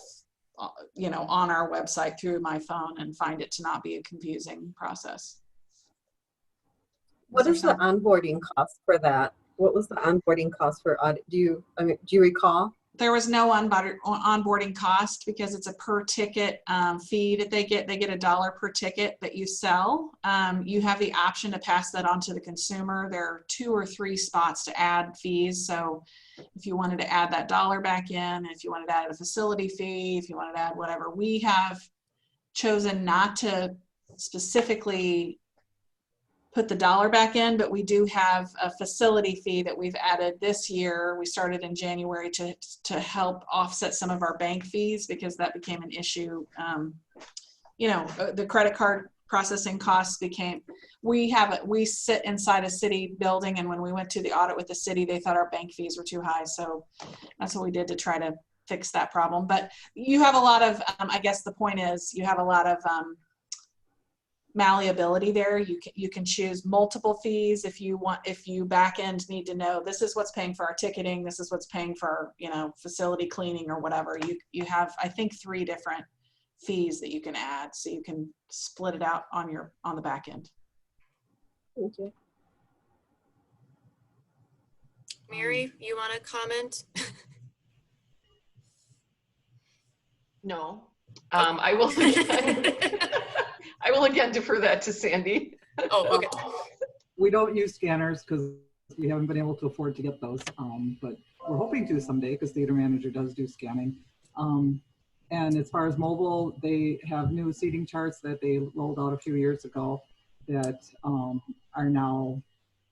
on our website through my phone and find it to not be a confusing process. What is the onboarding cost for that? What was the onboarding cost for audit? Do you recall? There was no onboarding cost because it's a per ticket fee that they get. They get $1 per ticket that you sell. You have the option to pass that on to the consumer. There are 2 or 3 spots to add fees. So if you wanted to add that $1 back in, if you wanted to add a facility fee, if you wanted to add whatever, we have chosen not to specifically put the $1 back in, but we do have a facility fee that we've added this year. We started in January to help offset some of our bank fees because that became an issue. The credit card processing costs became, we sit inside a city building, and when we went to the audit with the city, they thought our bank fees were too high. So that's what we did to try to fix that problem. But you have a lot of, I guess the point is you have a lot of malleability there. You can choose multiple fees if you back end need to know this is what's paying for our ticketing, this is what's paying for facility cleaning or whatever. You have, I think, 3 different fees that you can add, so you can split it out on the back end. Thank you. Mary, you want to comment? No. I will again, I will again defer that to Sandy. Oh, okay. We don't use scanners because we haven't been able to afford to get those, but we're hoping to someday because Theater Manager does do scanning. And as far as mobile, they have new seating charts that they rolled out a few years ago that are now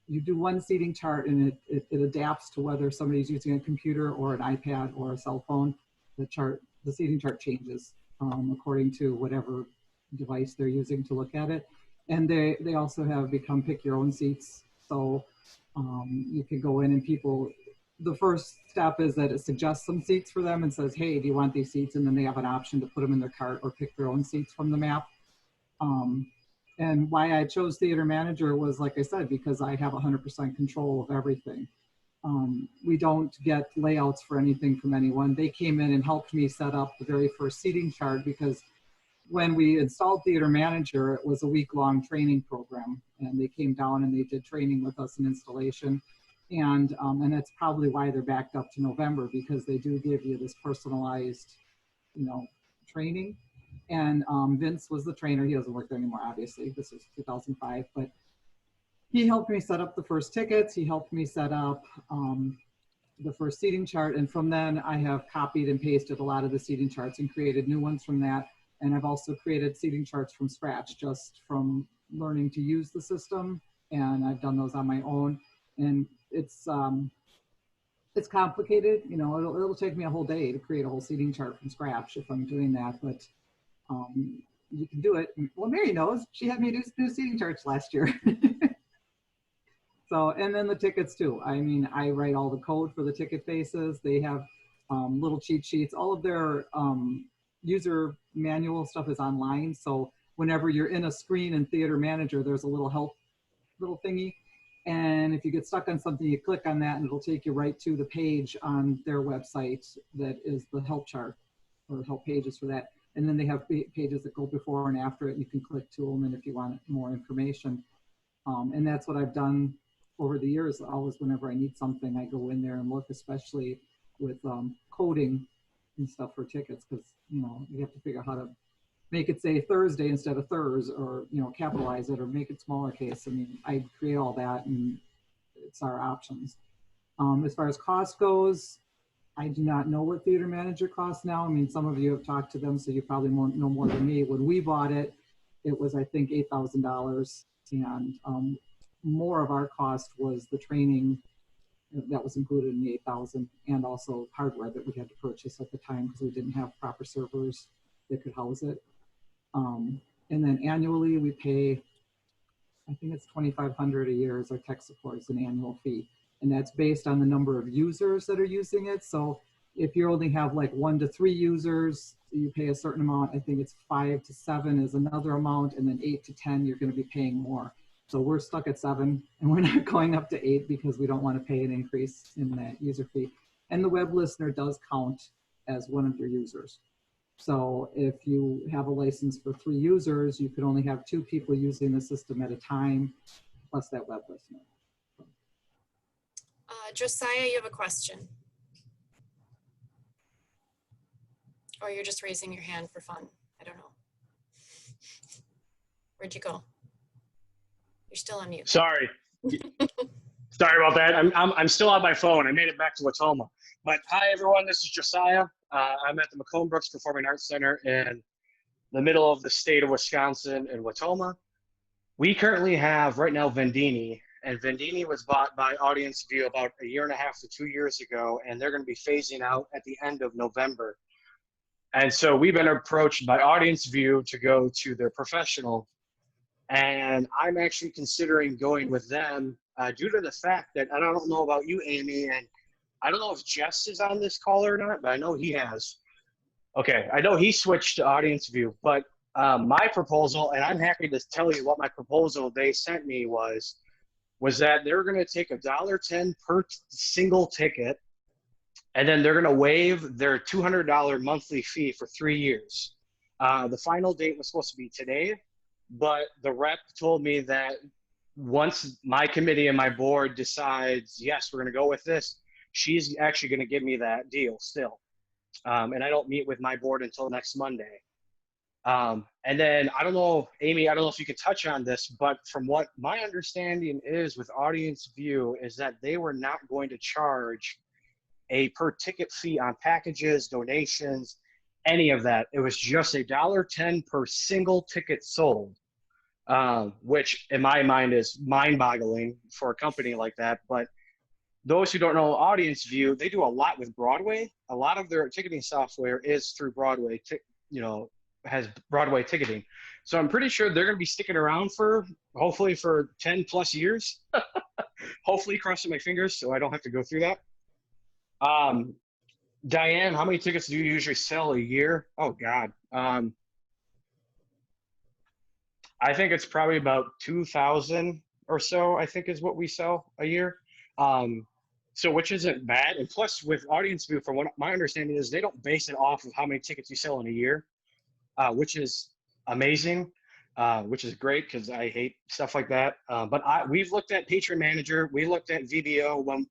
you do one seating chart and it adapts to whether somebody's using a computer or an iPad or a cell phone. The seating chart changes according to whatever device they're using to look at it. And they also have become pick your own seats. So you can go in and the first step is that it suggests some seats for them and says, hey, do you want these seats? And then they have an option to put them in their cart or pick their own seats from the map. And why I chose theater manager was, like I said, because I have 100% control of everything. We don't get layouts for anything from anyone. They came in and helped me set up the very first seating chart, because when we installed theater manager, it was a week-long training program, and they came down and they did training with us in installation. And that's probably why they're backed up to November, because they do give you this personalized, training. And Vince was the trainer. He doesn't work there anymore, obviously. This was 2005, but he helped me set up the first tickets. He helped me set up the first seating chart. And from then I have copied and pasted a lot of the seating charts and created new ones from that. And I've also created seating charts from scratch, just from learning to use the system. And I've done those on my own. And it's complicated. It'll take me a whole day to create a whole seating chart from scratch if I'm doing that, but you can do it. Well, Mary knows. She had me do seating charts last year. So, and then the tickets too. I mean, I write all the code for the ticket faces. They have little cheat sheets. All of their user manual stuff is online. So whenever you're in a screen in Theater Manager, there's a little help little thingy. And if you get stuck on something, you click on that and it'll take you right to the page on their website that is the help chart or help pages for that. And then they have pages that go before and after it. You can click to them, and if you want more information. And that's what I've done over the years. Always, whenever I need something, I go in there and look, especially with coding and stuff for tickets, because you have to figure out how to make it say Thursday instead of Thurs, or capitalize it or make it smaller case. I mean, I create all that, and it's our options. As far as cost goes, I do not know what Theater Manager costs now. I mean, some of you have talked to them, so you probably know more than me. When we bought it, it was, I think, $8,000, and more of our cost was the training that was included in the 8,000, and also hardware that we had to purchase at the time because we didn't have proper servers that could house it. And then annually we pay, I think it's $2,500 a year as our tech support is an annual fee. And that's based on the number of users that are using it. So if you only have like 1 to 3 users, you pay a certain amount. I think it's 5 to 7 is another amount, and then 8 to 10, you're going to be paying more. So we're stuck at 7, and we're not going up to 8 because we don't want to pay an increase in that user fee. And the web listener does count as one of your users. So if you have a license for 3 users, you could only have 2 people using the system at a time, plus that web listener. Josiah, you have a question? Or you're just raising your hand for fun? I don't know. Where'd you go? You're still on mute. Sorry. Sorry about that. I'm still on my phone. I made it back to Watoma. But hi, everyone. This is Josiah. I'm at the McComb Brooks Performing Arts Center in the middle of the state of Wisconsin in Watoma. We currently have right now Vendini, and Vendini was bought by Audience View about 1.5 to 2 years ago, and they're going to be phasing out at the end of November. And so we've been approached by Audience View to go to their professional, and I'm actually considering going with them due to the fact that, I don't know about you, Amy, and I don't know if Jess is on this call or not, but I know he has. Okay, I know he switched to Audience View, but my proposal, and I'm happy to tell you what my proposal they sent me was that they're going to take $1.10 per single ticket, and then they're going to waive their $200 monthly fee for 3 years. The final date was supposed to be today, but the rep told me that once my committee and my board decides, yes, we're going to go with this, she's actually going to give me that deal still. And I don't meet with my board until next Monday. And then I don't know, Amy, I don't know if you could touch on this, but from what my understanding is with Audience View is that they were not going to charge a per ticket fee on packages, donations, any of that. It was just $1.10 per single ticket sold. which in my mind is mind-boggling for a company like that. But those who don't know Audience View, they do a lot with Broadway. A lot of their ticketing software is through Broadway, has Broadway ticketing. So I'm pretty sure they're going to be sticking around for, hopefully for 10 plus years. Hopefully, crossing my fingers so I don't have to go through that. Diane, how many tickets do you usually sell a year? Oh God. I think it's probably about 2,000 or so, I think is what we sell a year. So which isn't bad. And plus with Audience View, from what my understanding is, they don't base it off of how many tickets you sell in a year, which is amazing, which is great because I hate stuff like that. But we've looked at Patron Manager, we looked at VBO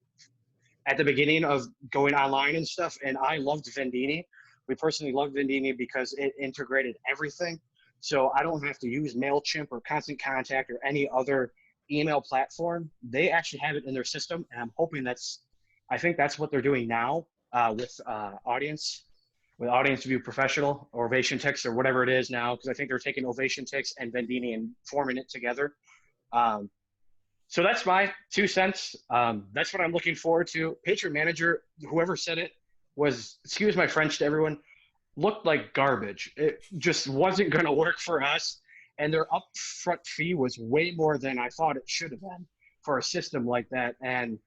at the beginning of going online and stuff, and I loved Vendini. We personally loved Vendini because it integrated everything. So I don't have to use MailChimp or Constant Contact or any other email platform. They actually have it in their system, and I'm hoping I think that's what they're doing now with Audience View Professional or Ovation Text or whatever it is now, because I think they're taking Ovation Text and Vendini and forming it together. So that's my 2 cents. That's what I'm looking forward to. Patron Manager, whoever said it, was, excuse my French to everyone, looked like garbage. It just wasn't going to work for us. And their upfront fee was way more than I thought it should have been for a system like that. And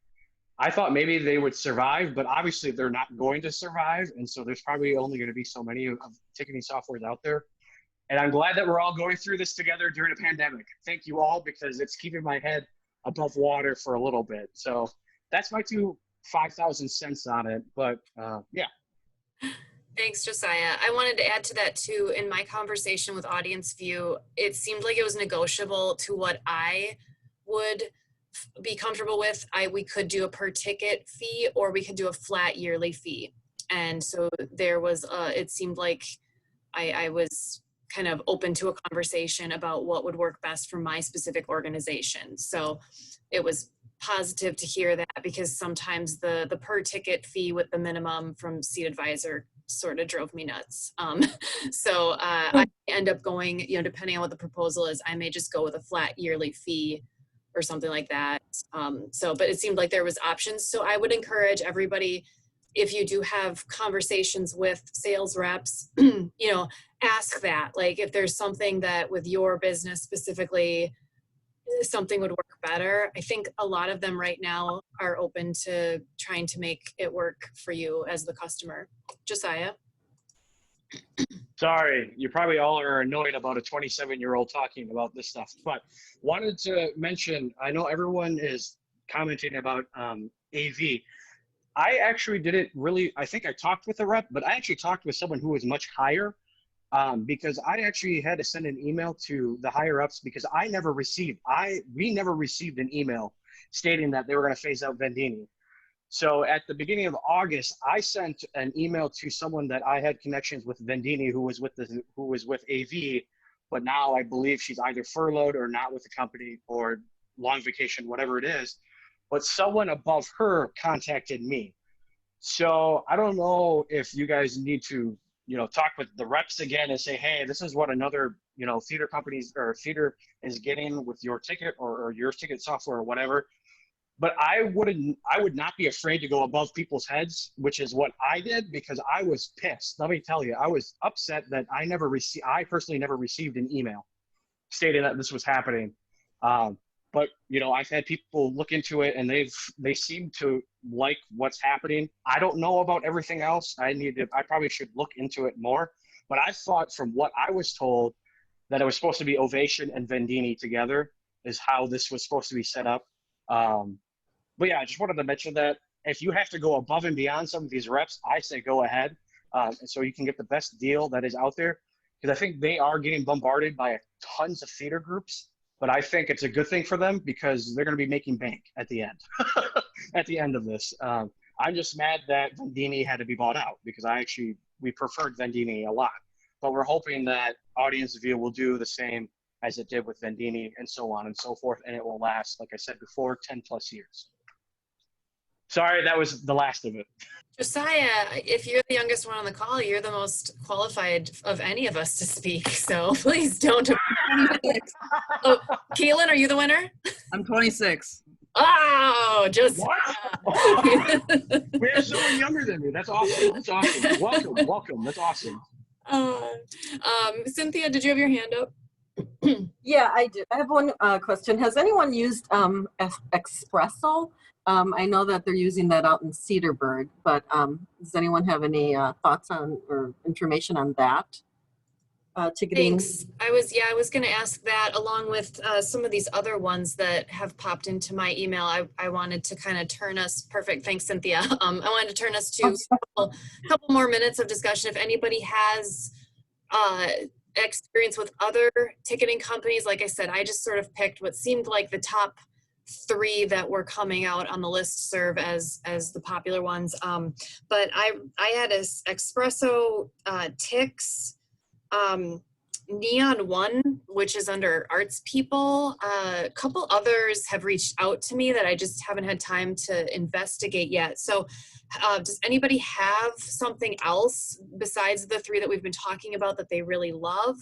I thought maybe they would survive, but obviously they're not going to survive. And so there's probably only going to be so many of ticketing softwares out there. And I'm glad that we're all going through this together during a pandemic. Thank you all, because it's keeping my head above water for a little bit. So that's my 5,000 cents on it. But yeah. Thanks, Josiah. I wanted to add to that too. In my conversation with Audience View, it seemed like it was negotiable to what I would be comfortable with. We could do a per ticket fee, or we could do a flat yearly fee. And so there was, it seemed like I was kind of open to a conversation about what would work best for my specific organization. So it was positive to hear that, because sometimes the per ticket fee with the minimum from Seat Advisor sort of drove me nuts. So I end up going, depending on what the proposal is, I may just go with a flat yearly fee or something like that. But it seemed like there was options. So I would encourage everybody, if you do have conversations with sales reps, ask that, like, if there's something that with your business specifically, something would work better. I think a lot of them right now are open to trying to make it work for you as the customer. Josiah? Sorry, you probably all are annoyed about a 27-year-old talking about this stuff, but wanted to mention, I know everyone is commenting about AV. I actually didn't really, I think I talked with a rep, but I actually talked with someone who was much higher, because I actually had to send an email to the higher ups, because we never received an email stating that they were going to phase out Vendini. So at the beginning of August, I sent an email to someone that I had connections with Vendini, who was with AV, but now I believe she's either furloughed or not with the company, or long vacation, whatever it is. But someone above her contacted me. So I don't know if you guys need to, talk with the reps again and say, hey, this is what another, theater companies or theater is getting with your ticket or your ticket software or whatever. But I would not be afraid to go above people's heads, which is what I did, because I was pissed. Let me tell you, I was upset that I personally never received an email stating that this was happening. But I've had people look into it, and they seem to like what's happening. I don't know about everything else. I probably should look into it more. But I thought, from what I was told, that it was supposed to be Ovation and Vendini together is how this was supposed to be set up. But yeah, I just wanted to mention that if you have to go above and beyond some of these reps, I say go ahead, and so you can get the best deal that is out there. Because I think they are getting bombarded by tons of theater groups. But I think it's a good thing for them, because they're going to be making bank at the end. At the end of this, I'm just mad that Vendini had to be bought out, because we preferred Vendini a lot. But we're hoping that Audience View will do the same as it did with Vendini, and so on and so forth, and it will last, like I said before, 10 plus years. Sorry, that was the last of it. Josiah, if you're the youngest one on the call, you're the most qualified of any of us to speak. So please don't 26. Oh, Caitlin, are you the winner? I'm 26. Oh, just What? We have someone younger than me. That's awesome. That's awesome. Welcome, welcome. That's awesome. Cynthia, did you have your hand up? Yeah, I do. I have one question. Has anyone used Espresso? I know that they're using that out in Cedarburg, but does anyone have any thoughts on or information on that? Ticketing. Thanks. I was going to ask that along with some of these other ones that have popped into my email. I wanted to kind of turn us, perfect, thanks Cynthia. I wanted to turn us to a couple more minutes of discussion. If anybody has experience with other ticketing companies, like I said, I just sort of picked what seemed like the top 3 that were coming out on the list serve as the popular ones. But I had Espresso, Tix, Neon One, which is under Arts People. A couple others have reached out to me that I just haven't had time to investigate yet. So does anybody have something else besides the 3 that we've been talking about that they really love?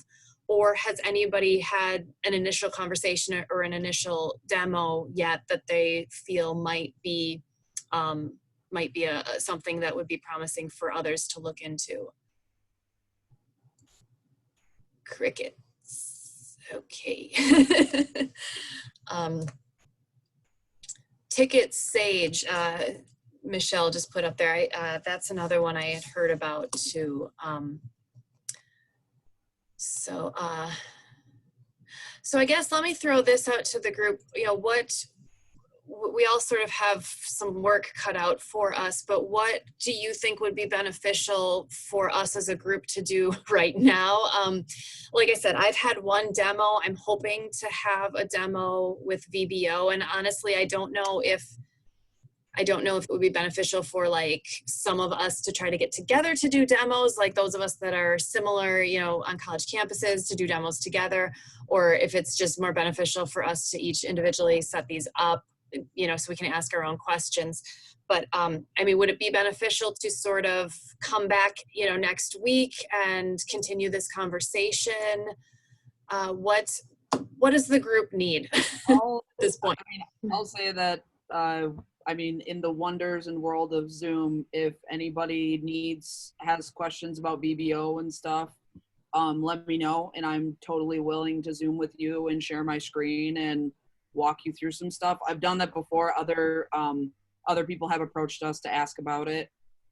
Or has anybody had an initial conversation or an initial demo yet that they feel might be something that would be promising for others to look into? Crickets. Okay. Ticket Sage, Michelle just put up there. That's another one I had heard about too. So I guess let me throw this out to the group. You know, we all sort of have some work cut out for us, but what do you think would be beneficial for us as a group to do right now? Like I said, I've had one demo. I'm hoping to have a demo with VBO, and honestly, I don't know if it would be beneficial for like some of us to try to get together to do demos, like those of us that are similar, you know, on college campuses to do demos together, or if it's just more beneficial for us to each individually set these up, you know, so we can ask our own questions. But I mean, would it be beneficial to sort of come back, you know, next week and continue this conversation? What does the group need at this point? I'll say that, I mean, in the wonders and world of Zoom, if anybody has questions about VBO and stuff, let me know, and I'm totally willing to Zoom with you and share my screen and walk you through some stuff. I've done that before. Other people have approached us to ask about it,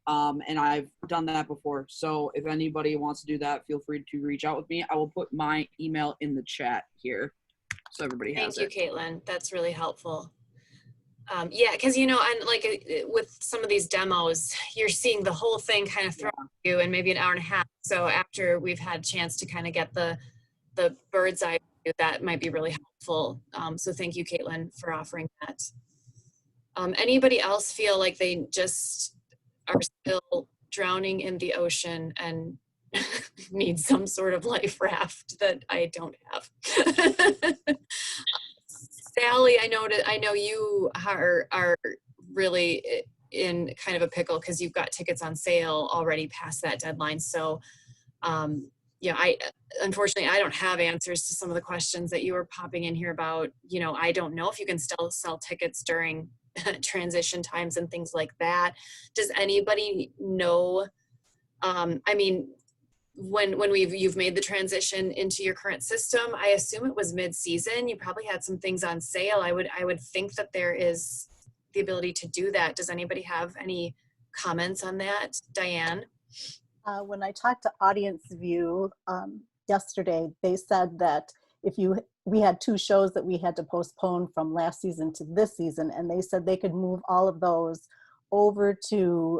and I've done that before. So if anybody wants to do that, feel free to reach out with me. I will put my email in the chat here so everybody has it. Thank you, Caitlin. That's really helpful. Yeah, because, you know, and like with some of these demos, you're seeing the whole thing kind of thrown at you in maybe an hour and a half. So after we've had a chance to kind of get the bird's eye view, that might be really helpful. So thank you, Caitlin, for offering that. Anybody else feel like they just are still drowning in the ocean and need some sort of life raft that I don't have? Sally, I know you are really in kind of a pickle because you've got tickets on sale already past that deadline. So, yeah, unfortunately, I don't have answers to some of the questions that you were popping in here about. You know, I don't know if you can still sell tickets during transition times and things like that. Does anybody know? I mean, when you've made the transition into your current system, I assume it was mid-season. You probably had some things on sale. I would think that there is the ability to do that. Does anybody have any comments on that? Diane? When I talked to Audience View yesterday, they said that we had 2 shows that we had to postpone from last season to this season, and they said they could move all of those over to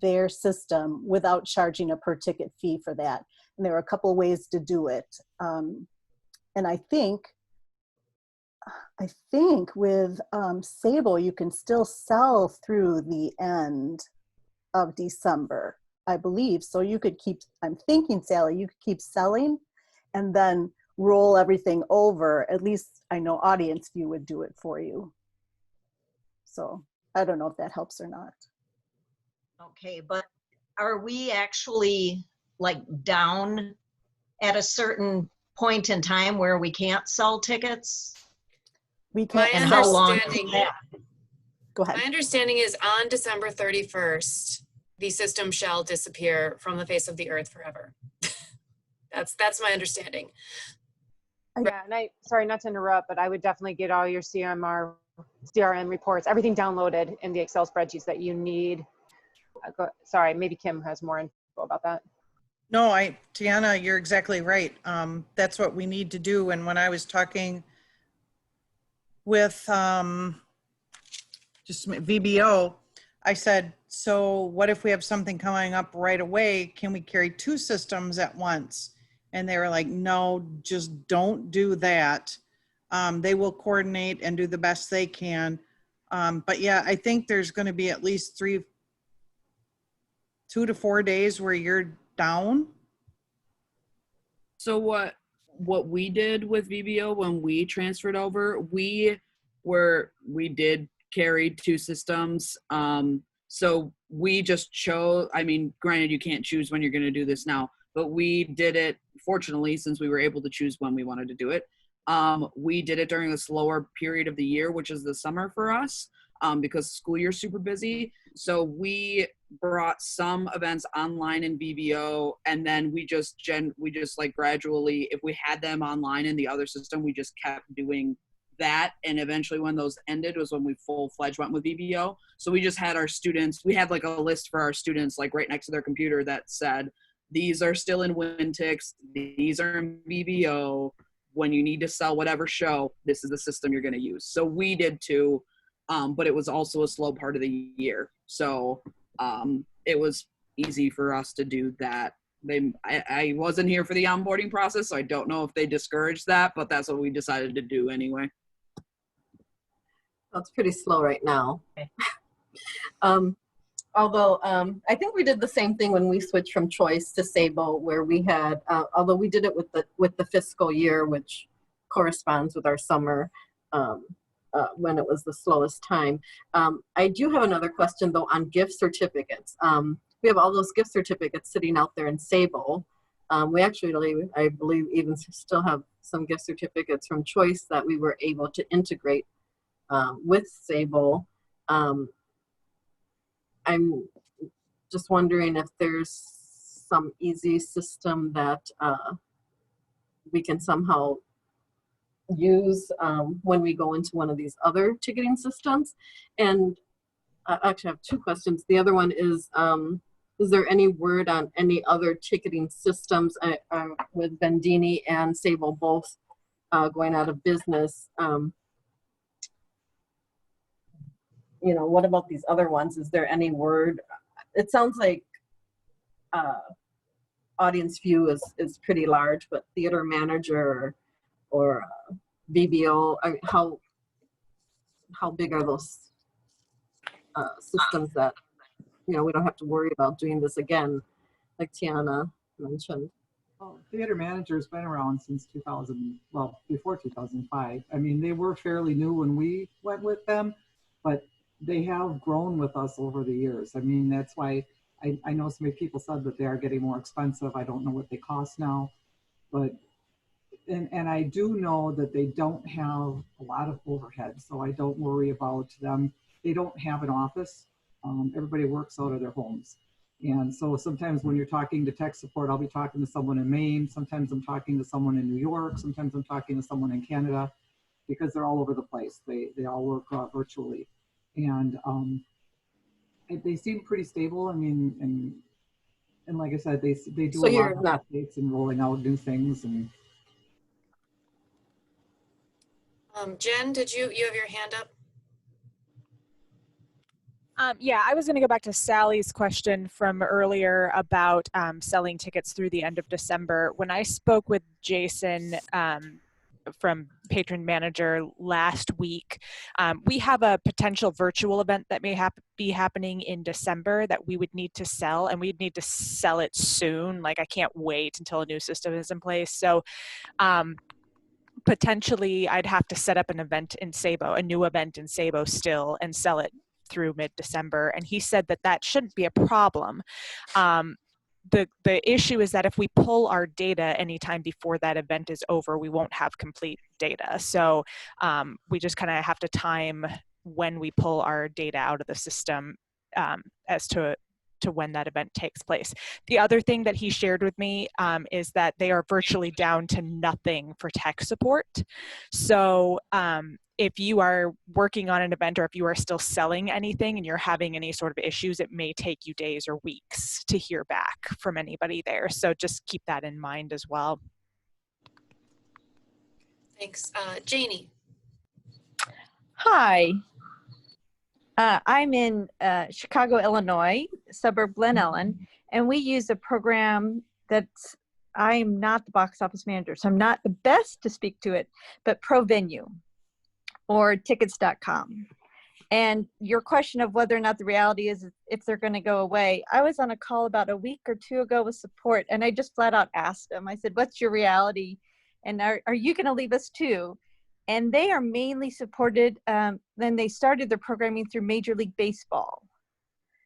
their system without charging a per ticket fee for that. And there are a couple of ways to do it. And I think with Sable, you can still sell through the end of December, I believe. So you could keep, I'm thinking, Sally, you could keep selling and then roll everything over. At least I know Audience View would do it for you. So I don't know if that helps or not. Okay, but are we actually like down at a certain point in time where we can't sell tickets? We My can't. And how long understanding, is that? Go ahead. my understanding is on December 31st, the system shall disappear from the face of the earth forever. That's my understanding. Yeah, and sorry not to interrupt, but I would definitely get all your CRM reports, everything downloaded in the Excel spreadsheets that you need. Sorry, maybe Kim has more info about that. No, Tiana, you're exactly right. That's what we need to do. And when I was talking with just VBO, I said, so what if we have something coming up right away? Can we carry 2 systems at once? And they were like, no, just don't do that. They will coordinate and do the best they can. But yeah, I think there's going to be at least 2 to 4 days where you're down. So what we did with VBO when we transferred over, we did carry 2 systems. So we just chose, I mean, granted you can't choose when you're going to do this now, but we did it, fortunately, since we were able to choose when we wanted to do it. We did it during the slower period of the year, which is the summer for us, because school year's super busy. So we brought some events online in VBO, and then we just like gradually, if we had them online in the other system, we just kept doing that. And eventually when those ended was when we full-fledged went with VBO. So we just had our students, we had like a list for our students, like right next to their computer that said, these are still in Wintix, these are in VBO. When you need to sell whatever show, this is the system you're going to use. So we did too, but it was also a slow part of the year. So it was easy for us to do that. I wasn't here for the onboarding process, so I don't know if they discouraged that, but that's what we decided to do anyway. That's pretty slow right now. Although I think we did the same thing when we switched from Choice to Sable, where we had, although we did it with the fiscal year, which corresponds with our summer, when it was the slowest time. I do have another question though on gift certificates. We have all those gift certificates sitting out there in Sable. We actually, I believe, even still have some gift certificates from Choice that we were able to integrate with Sable. I'm just wondering if there's some easy system that we can somehow use when we go into one of these other ticketing systems. And I actually have 2 questions. The other one is there any word on any other ticketing systems with Bendini and Sable both going out of business? You know, what about these other ones? Is there any word? It sounds like audience view is pretty large, but theater manager or VBO, how big are those systems that, you know, we don't have to worry about doing this again, like Tiana mentioned? Well, theater manager's been around since 2000, well, before 2005. I mean, they were fairly new when we went with them, but they have grown with us over the years. I mean, that's why I know so many people said that they are getting more expensive. I don't know what they cost now, but, and I do know that they don't have a lot of overhead, so I don't worry about them. They don't have an office. Everybody works out of their homes. And so sometimes when you're talking to tech support, I'll be talking to someone in Maine. Sometimes I'm talking to someone in New York. Sometimes I'm talking to someone in Canada, because they're all over the place. They all work virtually. And they seem pretty stable. I mean, and like I said, they do So a lot you're of not updates and rolling out new things. And Jen, did you have your hand up? Yeah, I was going to go back to Sally's question from earlier about selling tickets through the end of December. When I spoke with Jason from Patron Manager last week, we have a potential virtual event that may be happening in December that we would need to sell, and we'd need to sell it soon. Like, I can't wait until a new system is in place. So potentially I'd have to set up an event in Sabo, a new event in Sabo still, and sell it through mid-December. And he said that that shouldn't be a problem. the issue is that if we pull our data anytime before that event is over, we won't have complete data. So we just kind of have to time when we pull our data out of the system as to when that event takes place. The other thing that he shared with me is that they are virtually down to nothing for tech support. So if you are working on an event or if you are still selling anything and you're having any sort of issues, it may take you days or weeks to hear back from anybody there. So just keep that in mind as well. Thanks. Janie. Hi. I'm in Chicago, Illinois, suburb Glen Ellen, and we use a program that's, I'm not the box office manager, so I'm not the best to speak to it, but ProVenue or tickets.com. And your question of whether or not the reality is if they're going to go away, I was on a call about a week or two ago with support, and I just flat out asked them, I said, what's your reality? And are you going to leave us too? And they are mainly supported, then they started their programming through Major League Baseball.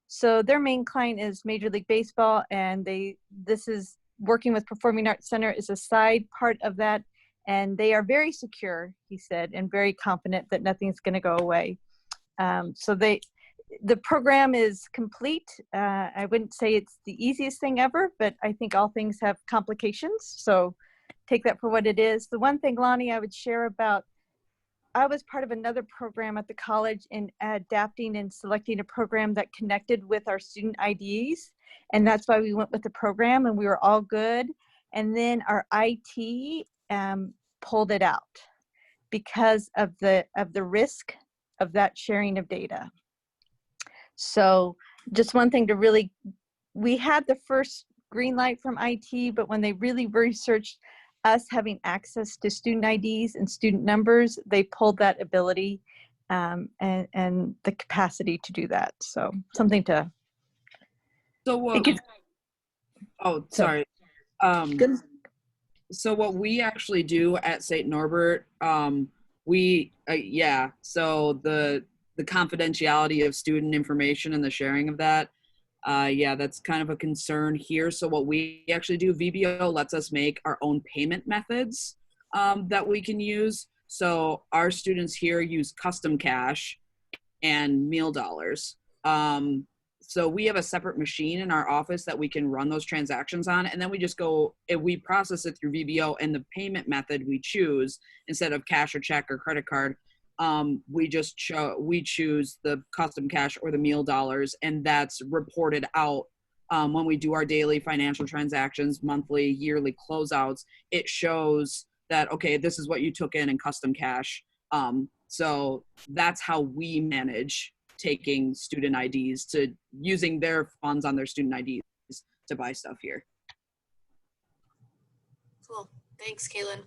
So their main client is Major League Baseball, and this is working with Performing Arts Center is a side part of that. And they are very secure, he said, and very confident that nothing's going to go away. So the program is complete. I wouldn't say it's the easiest thing ever, but I think all things have complications. So take that for what it is. The one thing, Lonnie, I would share about, I was part of another program at the college in adapting and selecting a program that connected with our student IDs. And that's why we went with the program, and we were all good. And then our IT pulled it out because of the risk of that sharing of data. So just one thing to really, we had the first green light from IT, but when they really researched us having access to student IDs and student numbers, they pulled that ability and the capacity to do that. So something to. So what? Oh, sorry. Good. So what we actually do at St. Norbert, so the confidentiality of student information and the sharing of that, that's kind of a concern here. So what we actually do, VBO lets us make our own payment methods that we can use. So our students here use custom cash and meal dollars. So we have a separate machine in our office that we can run those transactions on, and then we just go, if we process it through VBO, and the payment method we choose, instead of cash or check or credit card, we choose the custom cash or the meal dollars, and that's reported out when we do our daily financial transactions, monthly, yearly closeouts. It shows that, okay, this is what you took in custom cash. So that's how we manage taking student IDs, to using their funds on their student IDs to buy stuff here. Cool. Thanks, Kaylin.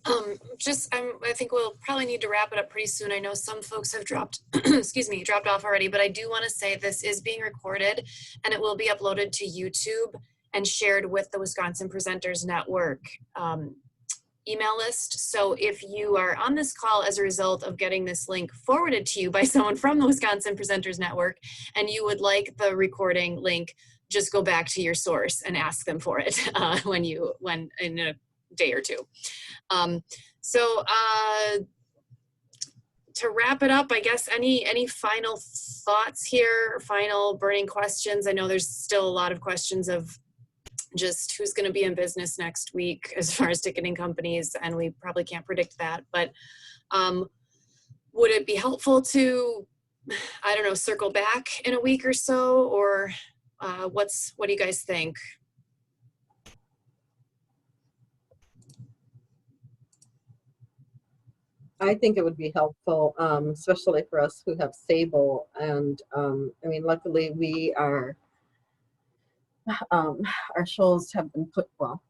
I think we'll probably need to wrap it up pretty soon. I know some folks have dropped off already, but I do want to say this is being recorded and it will be uploaded to YouTube and shared with the Wisconsin Presenters Network email list. So if you are on this call as a result of getting this link forwarded to you by someone from the Wisconsin Presenters Network and you would like the recording link, just go back to your source and ask them for it when in a day or two. To wrap it up, I guess any final thoughts here, final burning questions? I know there's still a lot of questions of just who's going to be in business next week as far as ticketing companies, and we probably can't predict that, but would it be helpful to, I don't know, circle back in a week or so, or what do you guys think? I think it would be helpful, especially for us who have Sable. And I mean, luckily we are, our shows have been put, well,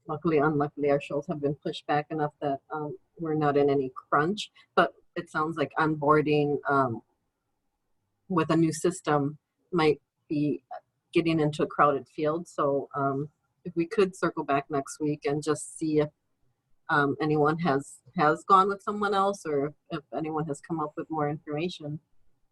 luckily, unluckily, our shows have been pushed back enough that we're not in any crunch. But it sounds like onboarding with a new system might be getting into a crowded field. So if we could circle back next week and just see if anyone has gone with someone else, or if anyone has come up with more information,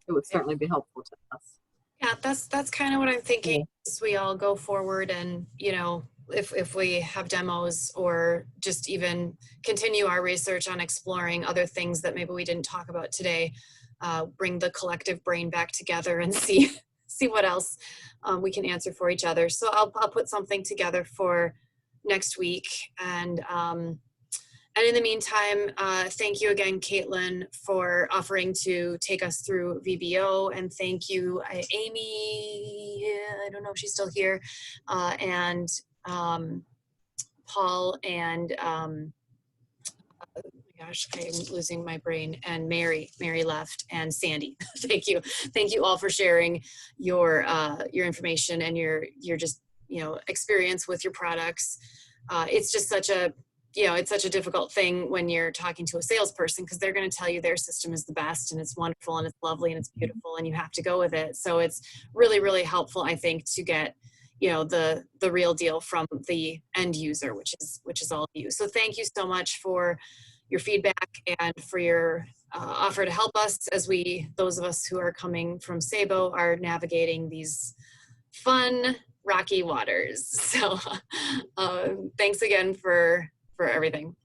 it would certainly be helpful to us. Yeah, that's kind of what I'm thinking as we all go forward, and you know, if we have demos or just even continue our research on exploring other things that maybe we didn't talk about today, bring the collective brain back together and see what else we can answer for each other. So I'll put something together for next week, and in the meantime, thank you again, Caitlin, for offering to take us through VBO. And thank you, Amy, I don't know if she's still here, and Paul, and oh my gosh, I'm losing my brain, and Mary left, and Sandy. Thank you. Thank you all for sharing your information and your just, you know, experience with your products. It's just such a, you know, it's such a difficult thing when you're talking to a salesperson, because they're going to tell you their system is the best and it's wonderful and it's lovely and it's beautiful and you have to go with it. So it's really, really helpful, I think, to get, you know, the real deal from the end user, which is all of you. So thank you so much for your feedback and for your offer to help us as those of us who are coming from SABO are navigating these fun, rocky waters. So thanks again for everything.